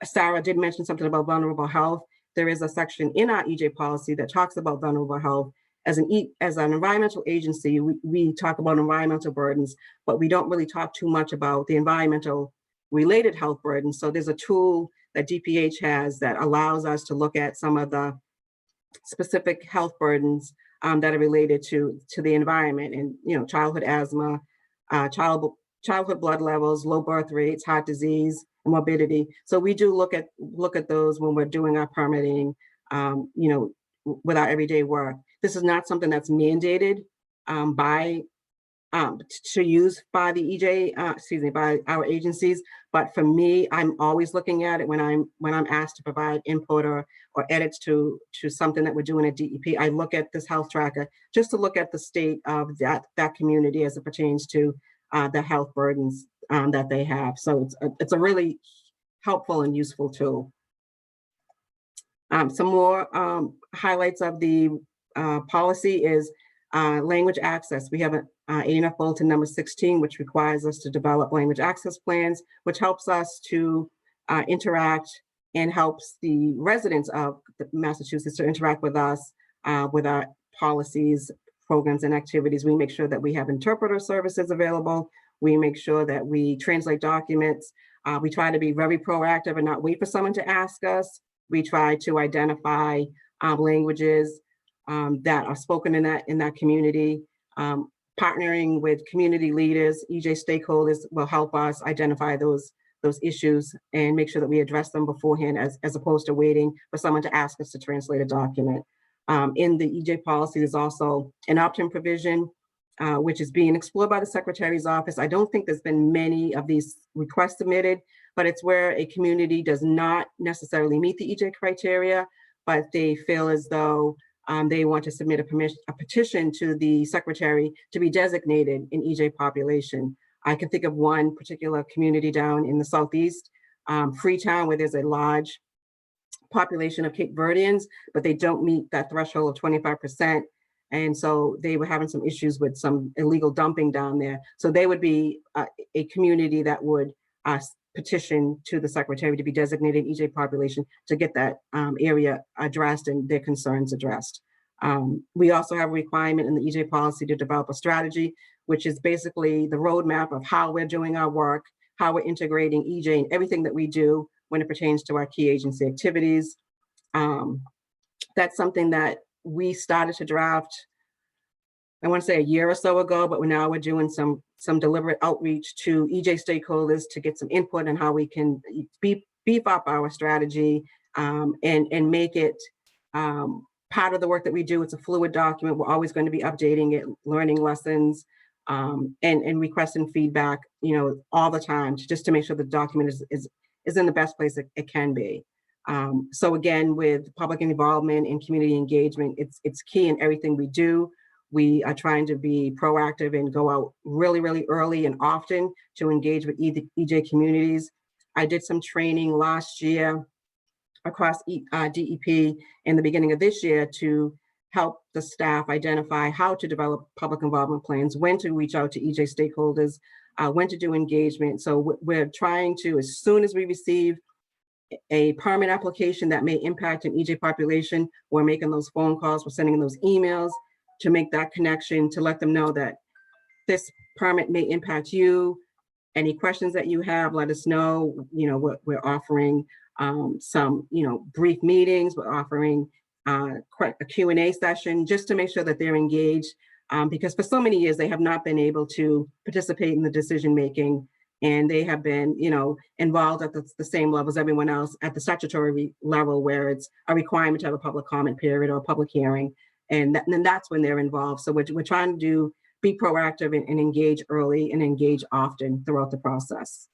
Speaker 7: Sarah did mention something about vulnerable health. There is a section in our EJ policy that talks about vulnerable health. As an environmental agency, we talk about environmental burdens, but we don't really talk too much about the environmental related health burdens. So there's a tool that DPH has that allows us to look at some of the specific health burdens that are related to the environment, and childhood asthma, childhood blood levels, low birth rates, heart disease, and morbidity. So we do look at those when we're doing our permitting, with our everyday work. This is not something that's mandated to use by the EJ, by our agencies. But for me, I'm always looking at it when I'm asked to provide input or edits to something that we're doing at DEP. I look at this health tracker just to look at the state of that community as it pertains to the health burdens that they have. So it's a really helpful and useful tool. Some more highlights of the policy is language access. We have an ANF Bulletin number 16, which requires us to develop language access plans, which helps us to interact and helps the residents of Massachusetts to interact with us, with our policies, programs, and activities. We make sure that we have interpreter services available. We make sure that we translate documents. We try to be very proactive and not wait for someone to ask us. We try to identify languages that are spoken in that community. Partnering with community leaders, EJ stakeholders will help us identify those issues and make sure that we address them beforehand, as opposed to waiting for someone to ask us to translate a document. In the EJ policy, there's also an opt-in provision, which is being explored by the Secretary's office. I don't think there's been many of these requests submitted, but it's where a community does not necessarily meet the EJ criteria, but they feel as though they want to submit a petition to the Secretary to be designated an EJ population. I can think of one particular community down in the Southeast, Freetown, where there's a large population of Cape Verdeans, but they don't meet that threshold of 25%. And so they were having some issues with some illegal dumping down there. So they would be a community that would petition to the Secretary to be designated EJ population to get that area addressed and their concerns addressed. We also have a requirement in the EJ policy to develop a strategy, which is basically the roadmap of how we're doing our work, how we're integrating EJ in everything that we do when it pertains to our key agency activities. That's something that we started to draft, I want to say a year or so ago, but now we're doing some deliberate outreach to EJ stakeholders to get some input on how we can beef up our strategy and make it part of the work that we do. It's a fluid document. We're always going to be updating it, learning lessons, and requesting feedback, all the time, just to make sure the document is in the best place it can be. So again, with public involvement and community engagement, it's key in everything we do. We are trying to be proactive and go out really, really early and often to engage with EJ communities. I did some training last year across DEP in the beginning of this year to help the staff identify how to develop public involvement plans, when to reach out to EJ stakeholders, when to do engagement. So we're trying to, as soon as we receive a permit application that may impact an EJ population, we're making those phone calls, we're sending those emails to make that connection, to let them know that this permit may impact you. Any questions that you have, let us know. We're offering some, brief meetings. We're offering a Q&A session just to make sure that they're engaged, because for so many years they have not been able to participate in the decision making, and they have been, involved at the same level as everyone else at the statutory level, where it's a requirement to have a public comment period or a public hearing, and then that's when they're involved. So we're trying to be proactive and engage early and engage often throughout the process.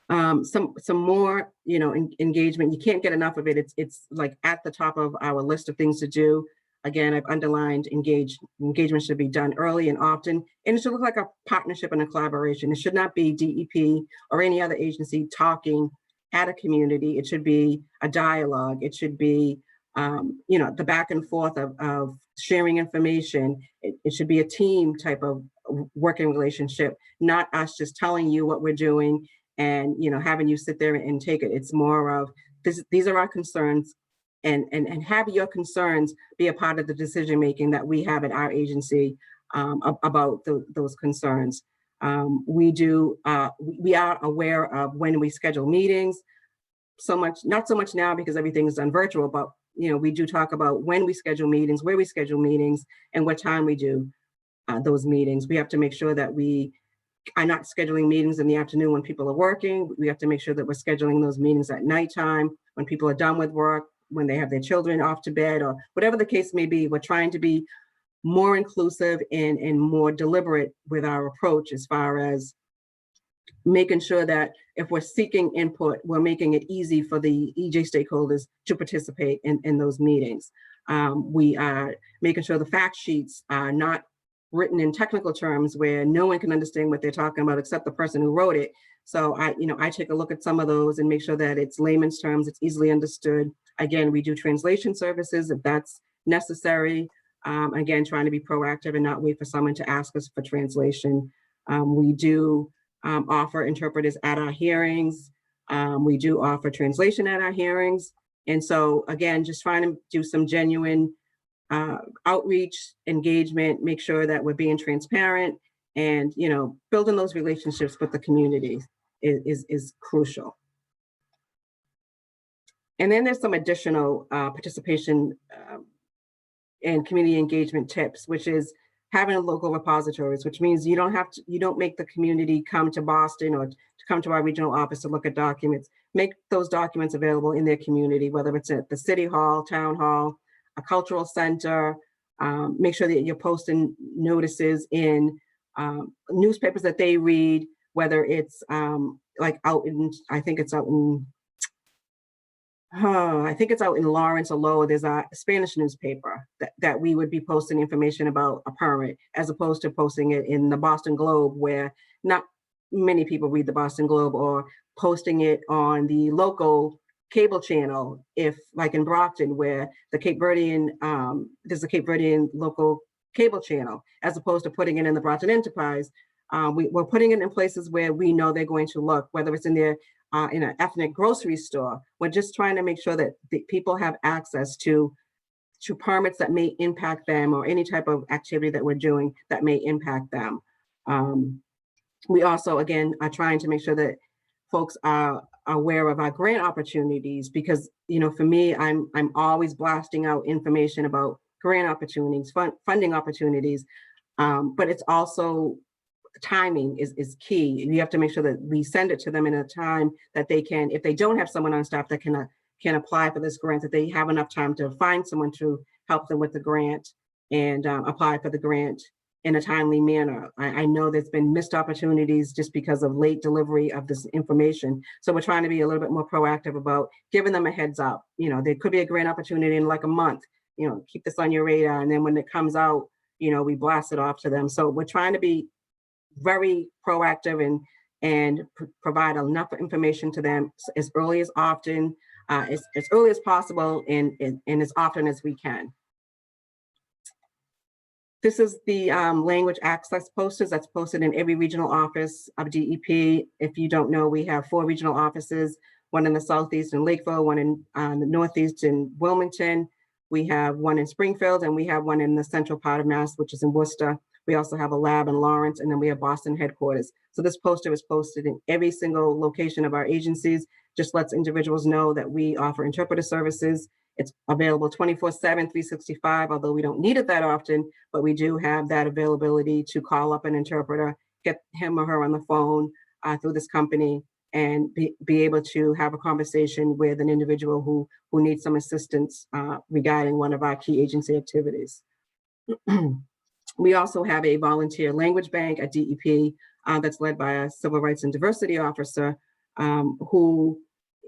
Speaker 7: Some more, engagement. You can't get enough of it. It's like at the top of our list of things to do. Again, I've underlined engagement should be done early and often, and it should look like a partnership and a collaboration. It should not be DEP or any other agency talking at a community. It should be a dialogue. It should be, the back and forth of sharing information. It should be a team type of working relationship, not us just telling you what we're doing and having you sit there and take it. It's more of these are our concerns, and have your concerns be a part of the decision making that we have at our agency about those concerns. We are aware of when we schedule meetings. Not so much now because everything is done virtual, but we do talk about when we schedule meetings, where we schedule meetings, and what time we do those meetings. We have to make sure that we are not scheduling meetings in the afternoon when people are working. We have to make sure that we're scheduling those meetings at nighttime when people are done with work, when they have their children off to bed, or whatever the case may be. We're trying to be more inclusive and more deliberate with our approach, as far as making sure that if we're seeking input, we're making it easy for the EJ stakeholders to participate in those meetings. We are making sure the fact sheets are not written in technical terms where no one can understand what they're talking about except the person who wrote it. So I take a look at some of those and make sure that it's layman's terms, it's easily understood. Again, we do translation services if that's necessary. Again, trying to be proactive and not wait for someone to ask us for translation. We do offer interpreters at our hearings. We do offer translation at our hearings. And so again, just trying to do some genuine outreach, engagement, make sure that we're being transparent, and building those relationships with the community is crucial. And then there's some additional participation and community engagement tips, which is having local repositories, which means you don't make the community come to Boston or to come to our regional office to look at documents. Make those documents available in their community, whether it's at the city hall, town hall, a cultural center. Make sure that you're posting notices in newspapers that they read, whether it's like out in, I think it's out in Lawrence or Lowell. There's a Spanish newspaper that we would be posting information about a permit, as opposed to posting it in the Boston Globe, where not many people read the Boston Globe, or posting it on the local cable channel, if like in Brockton, where the Cape Verdean, there's a Cape Verdean local cable channel, as opposed to putting it in the Brockton Enterprise. We're putting it in places where we know they're going to look, whether it's in their in an ethnic grocery store. We're just trying to make sure that the people have access to permits that may impact them, or any type of activity that we're doing that may impact them. We also, again, are trying to make sure that folks are aware of our grant opportunities, because, for me, I'm always blasting out information about grant opportunities, funding opportunities, but it's also timing is key. You have to make sure that we send it to them in a time that they can, if they don't have someone on staff that can apply for this grant, that they have enough time to find someone to help them with the grant and apply for the grant in a timely manner. I know there's been missed opportunities just because of late delivery of this information. So we're trying to be a little bit more proactive about giving them a heads up. You know, there could be a grant opportunity in like a month, you know, keep this on your radar. And then when it comes out, you know, we blast it off to them. So we're trying to be very proactive and provide enough information to them as early as often, as early as possible and as often as we can. This is the language access posters that's posted in every regional office of DEP. If you don't know, we have 4 regional offices, one in the Southeast in Lakeville, one in the Northeast in Wilmington. We have one in Springfield, and we have one in the central part of Mass, which is in Worcester. We also have a lab in Lawrence, and then we have Boston headquarters. So this poster is posted in every single location of our agencies, just lets individuals know that we offer interpreter services. It's available 24/7, 365, although we don't need it that often, but we do have that availability to call up an interpreter, get him or her on the phone through this company, and be able to have a conversation with an individual who needs some assistance regarding one of our key agency activities. We also have a volunteer language bank at DEP that's led by a civil rights and diversity officer who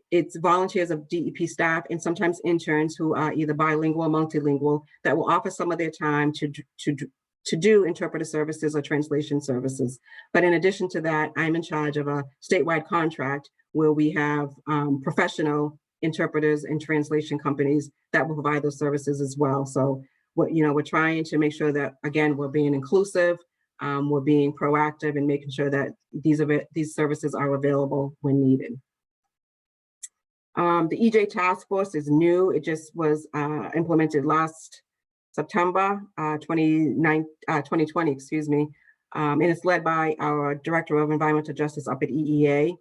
Speaker 7: it's volunteers of DEP staff and sometimes interns who are either bilingual or multilingual that will offer some of their time to do interpreter services or translation services. But in addition to that, I'm in charge of a statewide contract where we have professional interpreters and translation companies that will provide those services as well. So we're trying to make sure that, again, we're being inclusive, we're being proactive and making sure that these services are available when needed. The EJ task force is new. It just was implemented last September 2020, excuse me. And it's led by our Director of Environmental Justice up at EEA.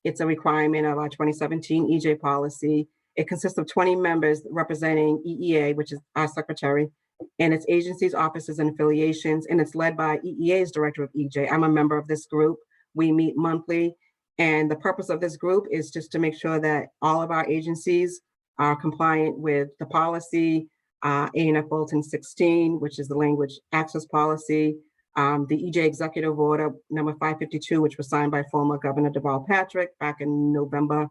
Speaker 7: It's a requirement of our 2017 EJ policy. It consists of 20 members representing EEA, which is our secretary, and its agencies, offices, and affiliations. And it's led by EEA's Director of EJ. I'm a member of this group. We meet monthly. And the purpose of this group is just to make sure that all of our agencies are compliant with the policy, ANF Bulletin 16, which is the language access policy, the EJ Executive Order number 552, which was signed by former Governor Deval Patrick back in November,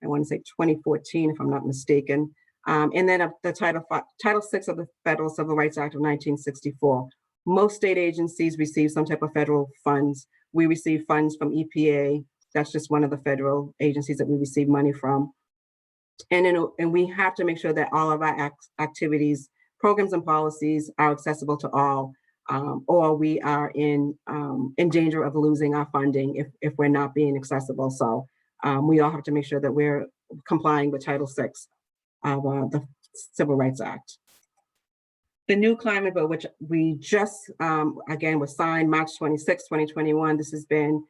Speaker 7: I want to say 2014, if I'm not mistaken. And then the Title VI of the Federal Civil Rights Act of 1964. Most state agencies receive some type of federal funds. We receive funds from EPA. That's just one of the federal agencies that we receive money from. And we have to make sure that all of our activities, programs, and policies are accessible to all, or we are in danger of losing our funding if we're not being accessible. So we all have to make sure that we're complying with Title VI of the Civil Rights Act. The new climate bill, which we just, again, was signed March 26, 2021. This has been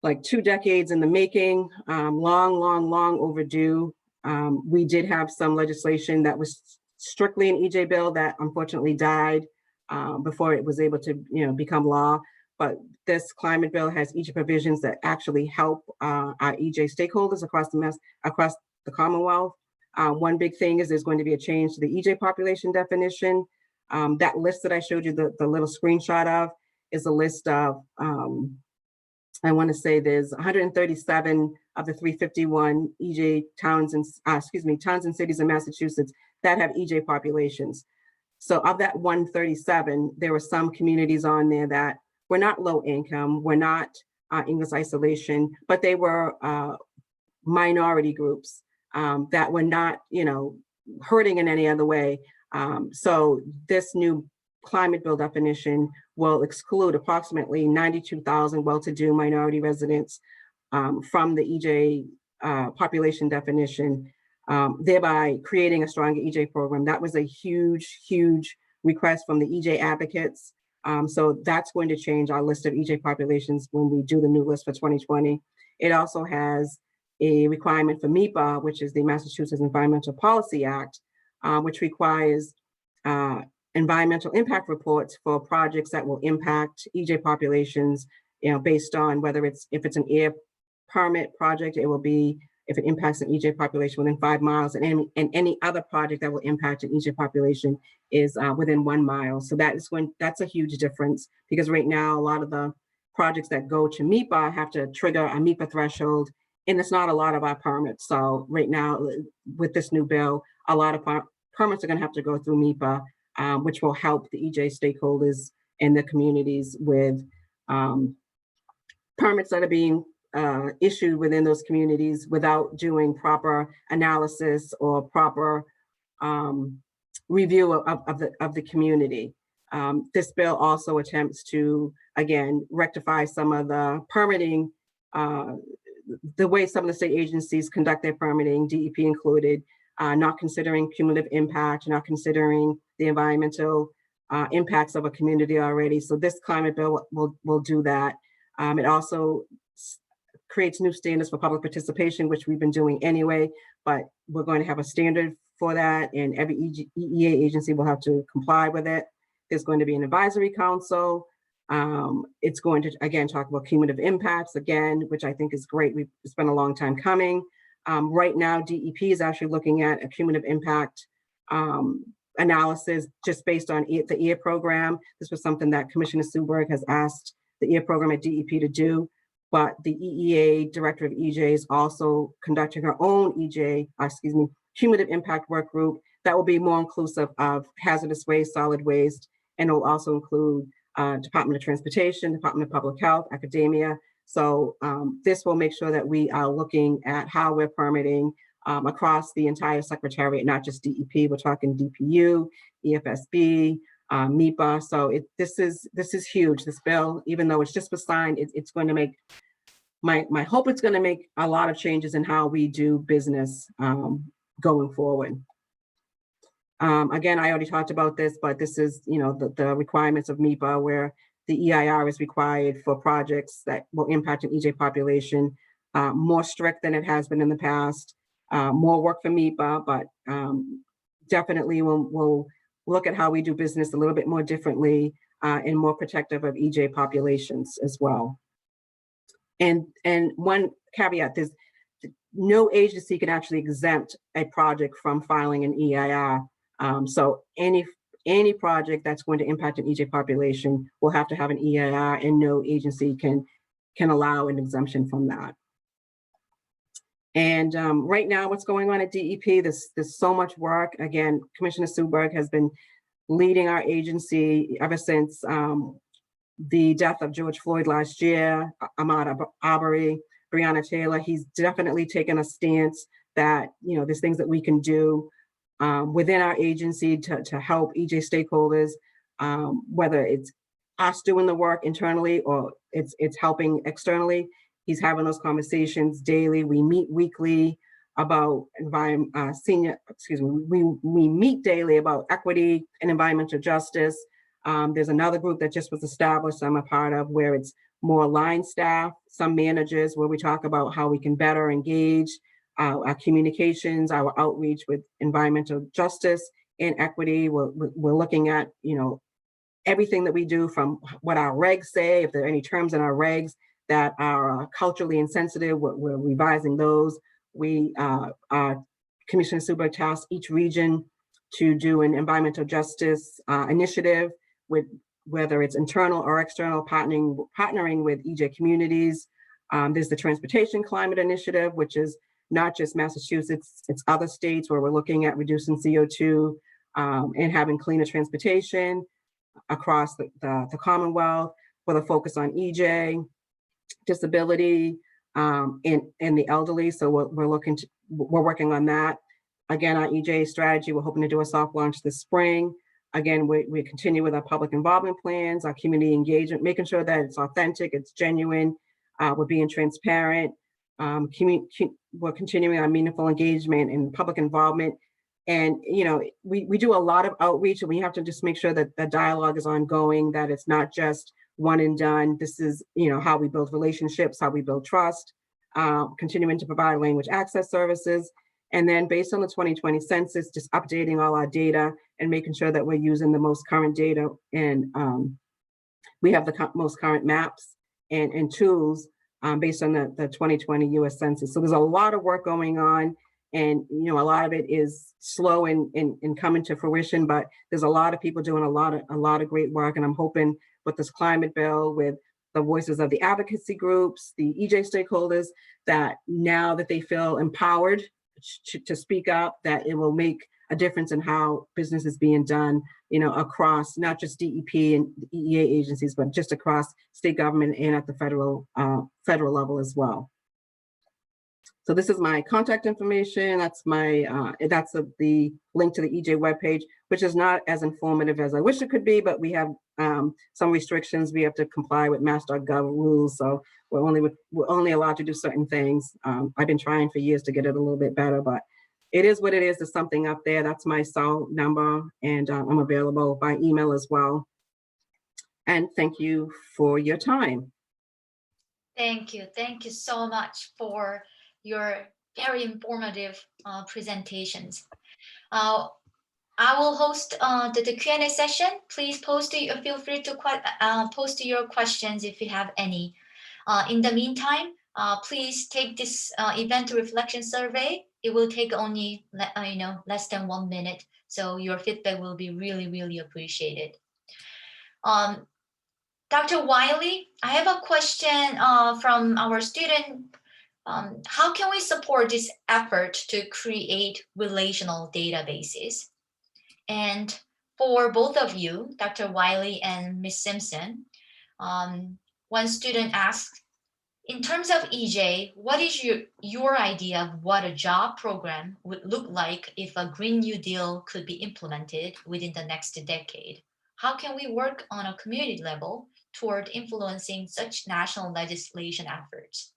Speaker 7: like 2 decades in the making, long overdue. We did have some legislation that was strictly an EJ bill that unfortunately died before it was able to become law. But this climate bill has EJ provisions that actually help our EJ stakeholders across the Commonwealth. One big thing is there's going to be a change to the EJ population definition. That list that I showed you the little screenshot of is a list of, I want to say there's 137 of the 351 EJ towns and cities in Massachusetts that have EJ populations. So of that 137, there were some communities on there that were not low income, were not English isolation, but they were minority groups that were not, hurting in any other way. So this new climate bill definition will exclude approximately 92,000 well-to-do minority residents from the EJ population definition, thereby creating a stronger EJ program. That was a huge request from the EJ advocates. So that's going to change our list of EJ populations when we do the new list for 2020. It also has a requirement for MEPA, which is the Massachusetts Environmental Policy Act, which requires environmental impact reports for projects that will impact EJ populations, based on whether if it's an air permit project, it will be if it impacts an EJ population within 5 miles, and any other project that will impact an EJ population is within 1 mile. So that's a huge difference, because right now a lot of the projects that go to MEPA have to trigger a MEPA threshold, and it's not a lot of our permits. So right now with this new bill, a lot of permits are going to have to go through MEPA, which will help the EJ stakeholders and the communities with permits that are being issued within those communities without doing proper analysis or proper review of the community. This bill also attempts to, again, rectify some of the permitting, the way some of the state agencies conduct their permitting, DEP included, not considering cumulative impact, not considering the environmental impacts of a community already. So this climate bill will do that. It also creates new standards for public participation, which we've been doing anyway, but we're going to have a standard for that, and every EEA agency will have to comply with it. There's going to be an advisory council. It's going to, again, talk about cumulative impacts again, which I think is great. It's been a long time coming. Right now, DEP is actually looking at a cumulative impact analysis just based on the EAR program. This was something that Commissioner Suberg has asked the EAR program at DEP to do, but the EEA Director of EJ is also conducting her own cumulative impact work group that will be more inclusive of hazardous waste, solid waste, and it will also include Department of Transportation, Department of Public Health, academia. So this will make sure that we are looking at how we're permitting across the entire secretariat, not just DEP. We're talking DPU, EFSB, MEPA. So this is huge. This bill, even though it's just was signed, it's going to make, my hope it's going to make a lot of changes in how we do business going forward. Again, I already talked about this, but this is, the requirements of MEPA, where the EIR is required for projects that will impact an EJ population, more strict than it has been in the past, more work for MEPA, but definitely we'll look at how we do business a little bit more differently and more protective of EJ populations as well. And one caveat is no agency can actually exempt a project from filing an EIR. So any project that's going to impact an EJ population will have to have an EIR, and no agency can allow an exemption from that. And right now, what's going on at DEP, there's so much work. Again, Commissioner Suberg has been leading our agency ever since the death of George Floyd last year, Ahmaud Arbery, Breonna Taylor. He's definitely taken a stance that, there's things that we can do within our agency to help EJ stakeholders, whether it's us doing the work internally or it's helping externally. He's having those conversations daily. We meet weekly about we meet daily about equity and environmental justice. There's another group that just was established I'm a part of, where it's more line staff, some managers, where we talk about how we can better engage our communications, our outreach with environmental justice and equity. We're looking at, everything that we do, from what our regs say, if there are any terms in our regs that are culturally insensitive, we're revising those. We, Commissioner Suberg tasked each region to do an environmental justice initiative, with whether it's internal or external, partnering with EJ communities. There's the Transportation Climate Initiative, which is not just Massachusetts, it's other states, where we're looking at reducing CO2 and having cleaner transportation across the Commonwealth, with a focus on EJ, disability, and the elderly. So we're working on that. Again, our EJ strategy, we're hoping to do a soft launch this spring. Again, we continue with our public involvement plans, our community engagement, making sure that it's authentic, it's genuine, we're being transparent. We're continuing our meaningful engagement and public involvement. And, we do a lot of outreach, and we have to just make sure that the dialogue is ongoing, that it's not just one and done. This is, how we build relationships, how we build trust, continuing to provide language access services. And then based on the 2020 census, just updating all our data and making sure that we're using the most current data, and we have the most current maps and tools based on the 2020 US Census. So there's a lot of work going on, and a lot of it is slow in coming to fruition, but there's a lot of people doing a lot of great work. And I'm hoping with this climate bill, with the voices of the advocacy groups, the EJ stakeholders, that now that they feel empowered to speak up, that it will make a difference in how business is being done, across not just DEP and EEA agencies, but just across state government and at the federal level as well. So this is my contact information. That's my the link to the EJ webpage, which is not as informative as I wish it could be, but we have some restrictions. We have to comply with mass.gov rules, so we're only allowed to do certain things. I've been trying for years to get it a little bit better, but it is what it is. There's something up there. That's my cell number, and I'm available by email as well. And thank you for your time.
Speaker 1: Thank you. Thank you so much for your very informative presentations. I will host the Q&A session. Please feel free to post your questions if you have any. In the meantime, please take this event reflection survey. It will take only less than 1 minute. So your feedback will be really, really appreciated. Dr. Wiley, I have a question from our student. How can we support this effort to create relational databases? And for both of you, Dr. Wiley and Ms. Simpson, one student asked, in terms of EJ, what is your idea of what a job program would look like if a Green New Deal could be implemented within the next decade? How can we work on a community level toward influencing such national legislation efforts?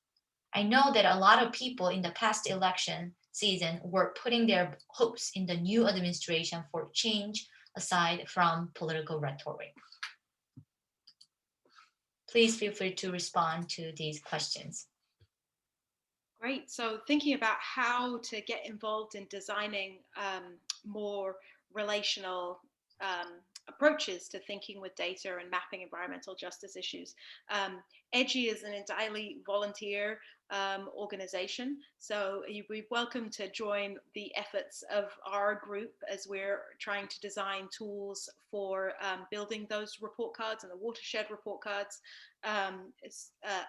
Speaker 1: I know that a lot of people in the past election season were putting their hopes in the new administration for change aside from political rhetoric. Please feel free to respond to these questions.
Speaker 6: Great. So thinking about how to get involved in designing more relational approaches to thinking with data and mapping environmental justice issues. EDGI is an entirely volunteer organization, so you'd be welcome to join the efforts of our group as we're trying to design tools for building those report cards and the Watershed report cards.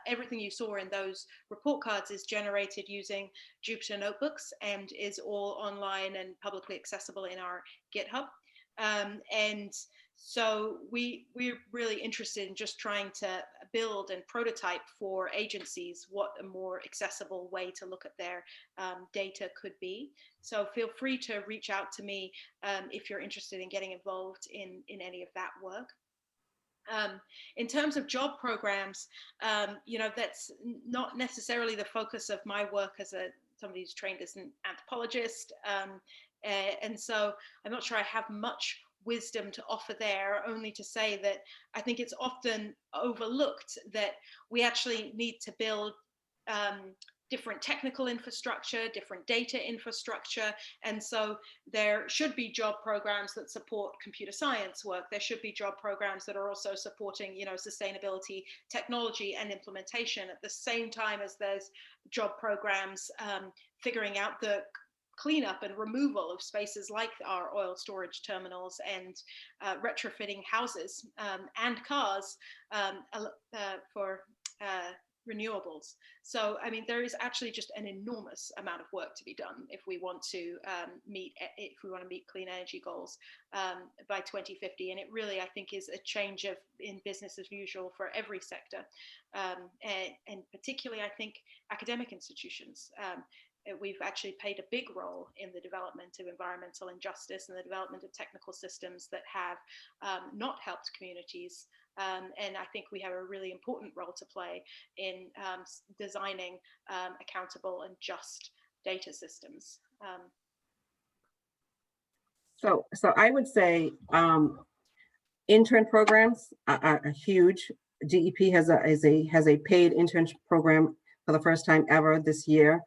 Speaker 6: Everything you saw in those report cards is generated using Jupyter notebooks and is all online and publicly accessible in our GitHub. And so we're really interested in just trying to build and prototype for agencies what a more accessible way to look at their data could be. So feel free to reach out to me if you're interested in getting involved in any of that work. In terms of job programs, that's not necessarily the focus of my work as somebody who's trained as an anthropologist. And so I'm not sure I have much wisdom to offer there, only to say that I think it's often overlooked that we actually need to build different technical infrastructure, different data infrastructure. And so there should be job programs that support computer science work. There should be job programs that are also supporting, sustainability, technology and implementation at the same time as there's job programs figuring out the cleanup and removal of spaces like our oil storage terminals and retrofitting houses and cars for renewables. So, I mean, there is actually just an enormous amount of work to be done if we want to meet clean energy goals by 2050. And it really, I think, is a change in business as usual for every sector, and particularly, I think, academic institutions. We've actually played a big role in the development of environmental injustice and the development of technical systems that have not helped communities. And I think we have a really important role to play in designing accountable and just data systems.
Speaker 7: So I would say intern programs are huge. DEP has a paid internship program for the first time ever this year.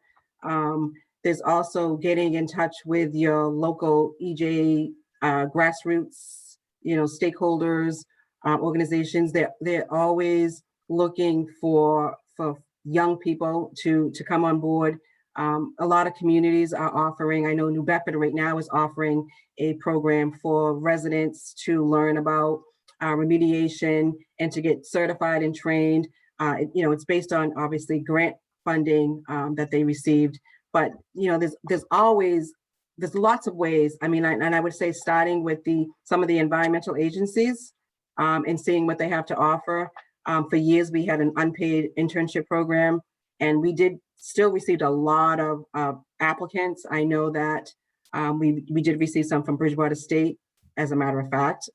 Speaker 7: There's also getting in touch with your local EJ grassroots, stakeholders, organizations. They're always looking for young people to come on board. A lot of communities are offering, I know New Bedford right now is offering a program for residents to learn about remediation and to get certified and trained. It's based on obviously grant funding that they received, but there's lots of ways. I mean, and I would say starting with some of the environmental agencies and seeing what they have to offer. For years, we had an unpaid internship program, and we still received a lot of applicants. I know that we did receive some from Bridgewater State, as a matter of fact.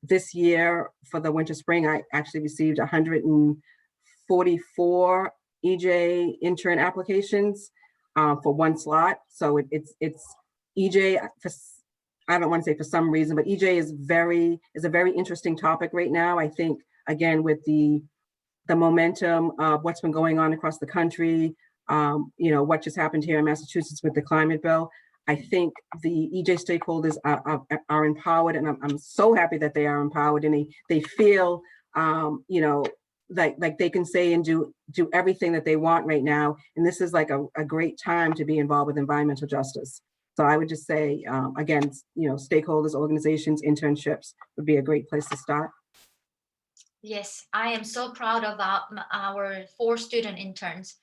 Speaker 7: This year for the winter spring, I actually received 144 EJ intern applications for one slot. So it's EJ, I don't want to say for some reason, but EJ is a very interesting topic right now. I think, again, with the momentum of what's been going on across the country, what just happened here in Massachusetts with the climate bill, I think the EJ stakeholders are empowered, and I'm so happy that they are empowered, and they feel, like they can say and do everything that they want right now. And this is like a great time to be involved with environmental justice. So I would just say, again, stakeholders, organizations, internships would be a great place to start.
Speaker 1: Yes, I am so proud of our 4 student interns.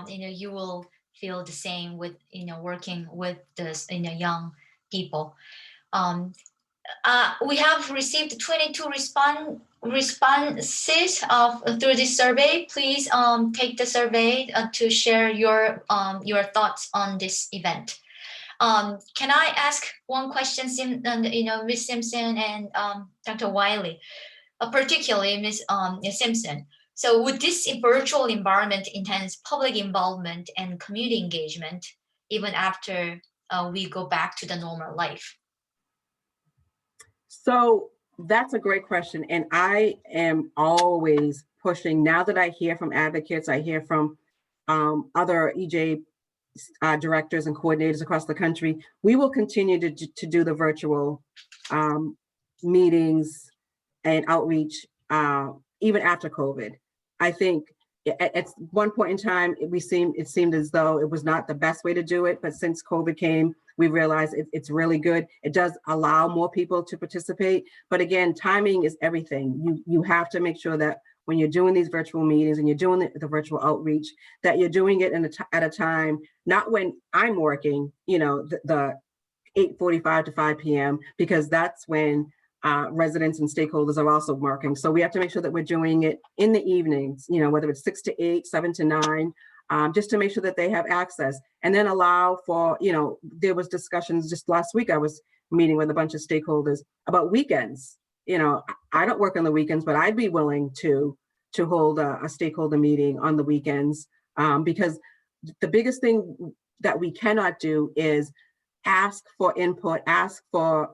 Speaker 1: You will feel the same with, working with this, young people. We have received 22 responses through this survey. Please take the survey to share your thoughts on this event. Can I ask one question, Ms. Simpson and Dr. Wiley, particularly Ms. Simpson? So would this virtual environment enhance public involvement and community engagement even after we go back to the normal life?
Speaker 7: So that's a great question. And I am always pushing, now that I hear from advocates, I hear from other EJ directors and coordinators across the country, we will continue to do the virtual meetings and outreach even after COVID. I think at one point in time, it seemed as though it was not the best way to do it, but since COVID came, we realized it's really good. It does allow more people to participate, but again, timing is everything. You have to make sure that when you're doing these virtual meetings and you're doing the virtual outreach, that you're doing it at a time, not when I'm working, the 8:45 to 5 p.m., because that's when residents and stakeholders are also working. So we have to make sure that we're doing it in the evenings, whether it's 6 to 8, 7 to 9, just to make sure that they have access, and then allow for, there was discussions just last week. I was meeting with a bunch of stakeholders about weekends. I don't work on the weekends, but I'd be willing to hold a stakeholder meeting on the weekends, because the biggest thing that we cannot do is ask for input, ask for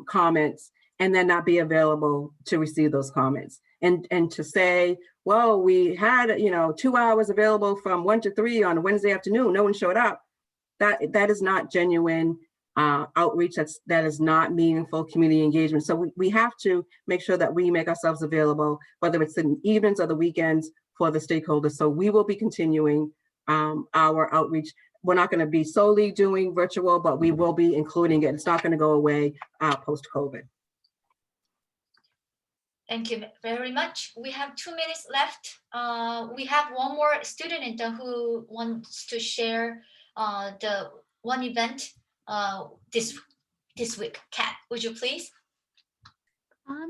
Speaker 7: comments, and then not be available to receive those comments. And to say, well, we had 2 hours available from 1 to 3 on a Wednesday afternoon, no one showed up. That is not genuine outreach. That is not meaningful community engagement. So we have to make sure that we make ourselves available, whether it's in evenings or the weekends, for the stakeholders. So we will be continuing our outreach. We're not going to be solely doing virtual, but we will be including it. It's not going to go away post-COVID.
Speaker 1: Thank you very much. We have 2 minutes left. We have one more student intern who wants to share the one event this week. Kat, would you please?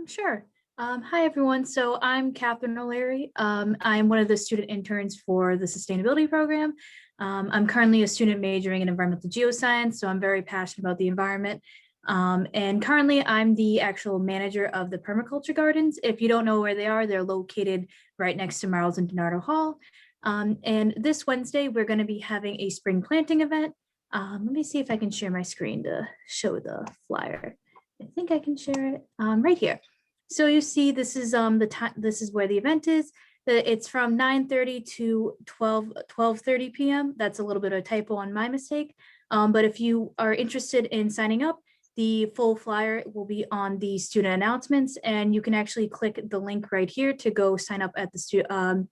Speaker 8: Sure. Hi, everyone. So I'm Catherine O'Leary. I'm one of the student interns for the sustainability program. I'm currently a student majoring in environmental geoscience, so I'm very passionate about the environment. And currently I'm the actual manager of the permaculture gardens. If you don't know where they are, they're located right next to Marles and Donardo Hall. And this Wednesday, we're going to be having a spring planting event. Let me see if I can share my screen to show the flyer. I think I can share it right here. So you see, this is the time. This is where the event is. It's from 9:30 to 12:30 p.m. That's a little bit of a typo on my mistake. But if you are interested in signing up, The full flyer will be on the student announcements, and you can actually click the link right here to go sign up at the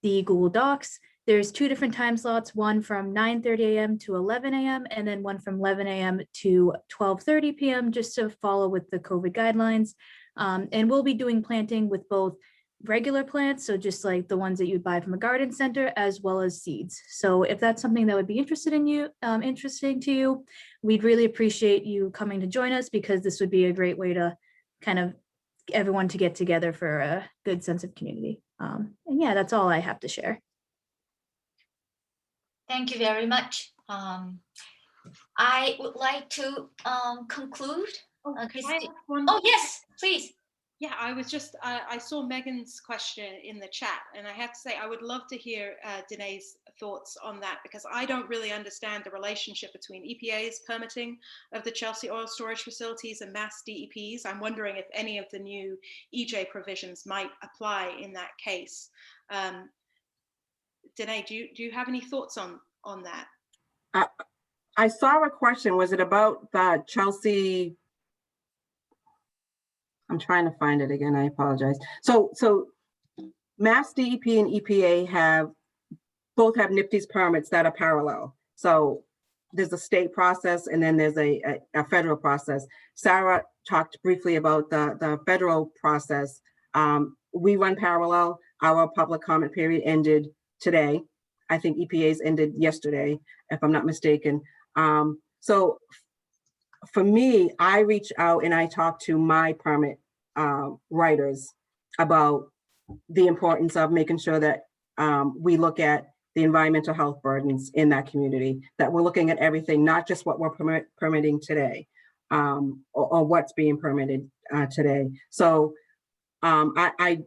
Speaker 8: Google Docs. There's 2 different time slots, one from 9:30 a.m. to 11 a.m. and then one from 11 a.m. to 12:30 p.m. just to follow with the COVID guidelines. And we'll be doing planting with both regular plants, so just like the ones that you'd buy from a garden center, as well as seeds. So if that's something that would be interesting to you, we'd really appreciate you coming to join us, because this would be a great way to kind of everyone to get together for a good sense of community. And yeah, that's all I have to share.
Speaker 1: Thank you very much. I would like to conclude.
Speaker 6: Can I ask one?
Speaker 1: Oh, yes, please.
Speaker 6: Yeah, I was just, I saw Megan's question in the chat, and I have to say, I would love to hear Danae's thoughts on that, because I don't really understand the relationship between EPA's permitting of the Chelsea oil storage facilities and mass DEPs. I'm wondering if any of the new EJ provisions might apply in that case. Danae, do you have any thoughts on that?
Speaker 7: I saw a question. Was it about the Chelsea? I'm trying to find it again. I apologize. So Mass DEP and EPA both have NIPD's permits that are parallel. So there's a state process and then there's a federal process. Sarah talked briefly about the federal process. We run parallel. Our public comment period ended today. I think EPA's ended yesterday, if I'm not mistaken. So for me, I reach out and I talk to my permit writers about the importance of making sure that we look at the environmental health burdens in that community, that we're looking at everything, not just what we're permitting today or what's being permitted today. So I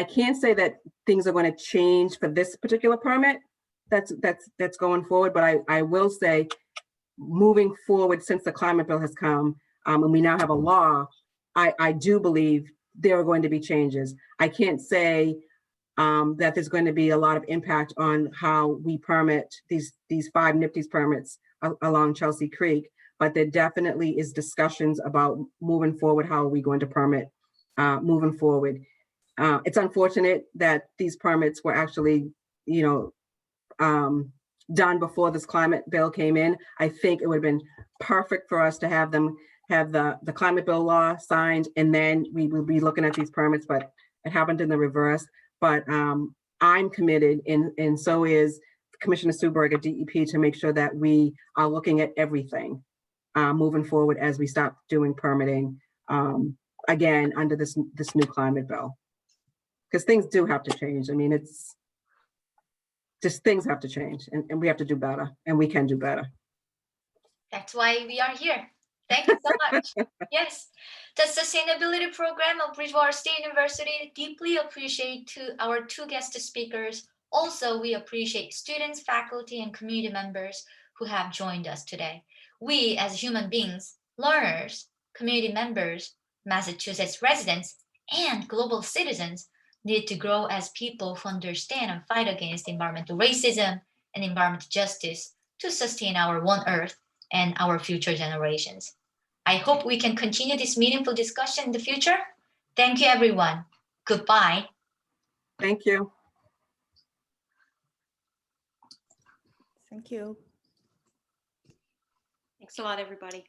Speaker 7: can't say that things are going to change for this particular permit that's going forward, but I will say, moving forward, since the climate bill has come and we now have a law, I do believe there are going to be changes. I can't say that there's going to be a lot of impact on how we permit these 5 NIPD's permits along Chelsea Creek, but there definitely is discussions about moving forward. How are we going to permit moving forward? It's unfortunate that these permits were actually, done before this climate bill came in. I think it would have been perfect for us to have them have the climate bill law signed, and then we will be looking at these permits, but it happened in the reverse. But I'm committed, and so is Commissioner Suberg at DEP, to make sure that we are looking at everything moving forward as we start doing permitting again under this new climate bill, because things do have to change. I mean, it's just things have to change, and we have to do better, and we can do better.
Speaker 1: That's why we are here. Thank you so much. Yes, the Sustainability Program of Bridgewater State University deeply appreciate our 2 guest speakers. Also, we appreciate students, faculty, and community members who have joined us today. We, as human beings, learners, community members, Massachusetts residents, and global citizens, need to grow as people who understand and fight against environmental racism and environmental justice to sustain our one Earth and our future generations. I hope we can continue this meaningful discussion in the future. Thank you, everyone. Goodbye.
Speaker 7: Thank you.
Speaker 2: Thank you.
Speaker 6: Thanks a lot, everybody.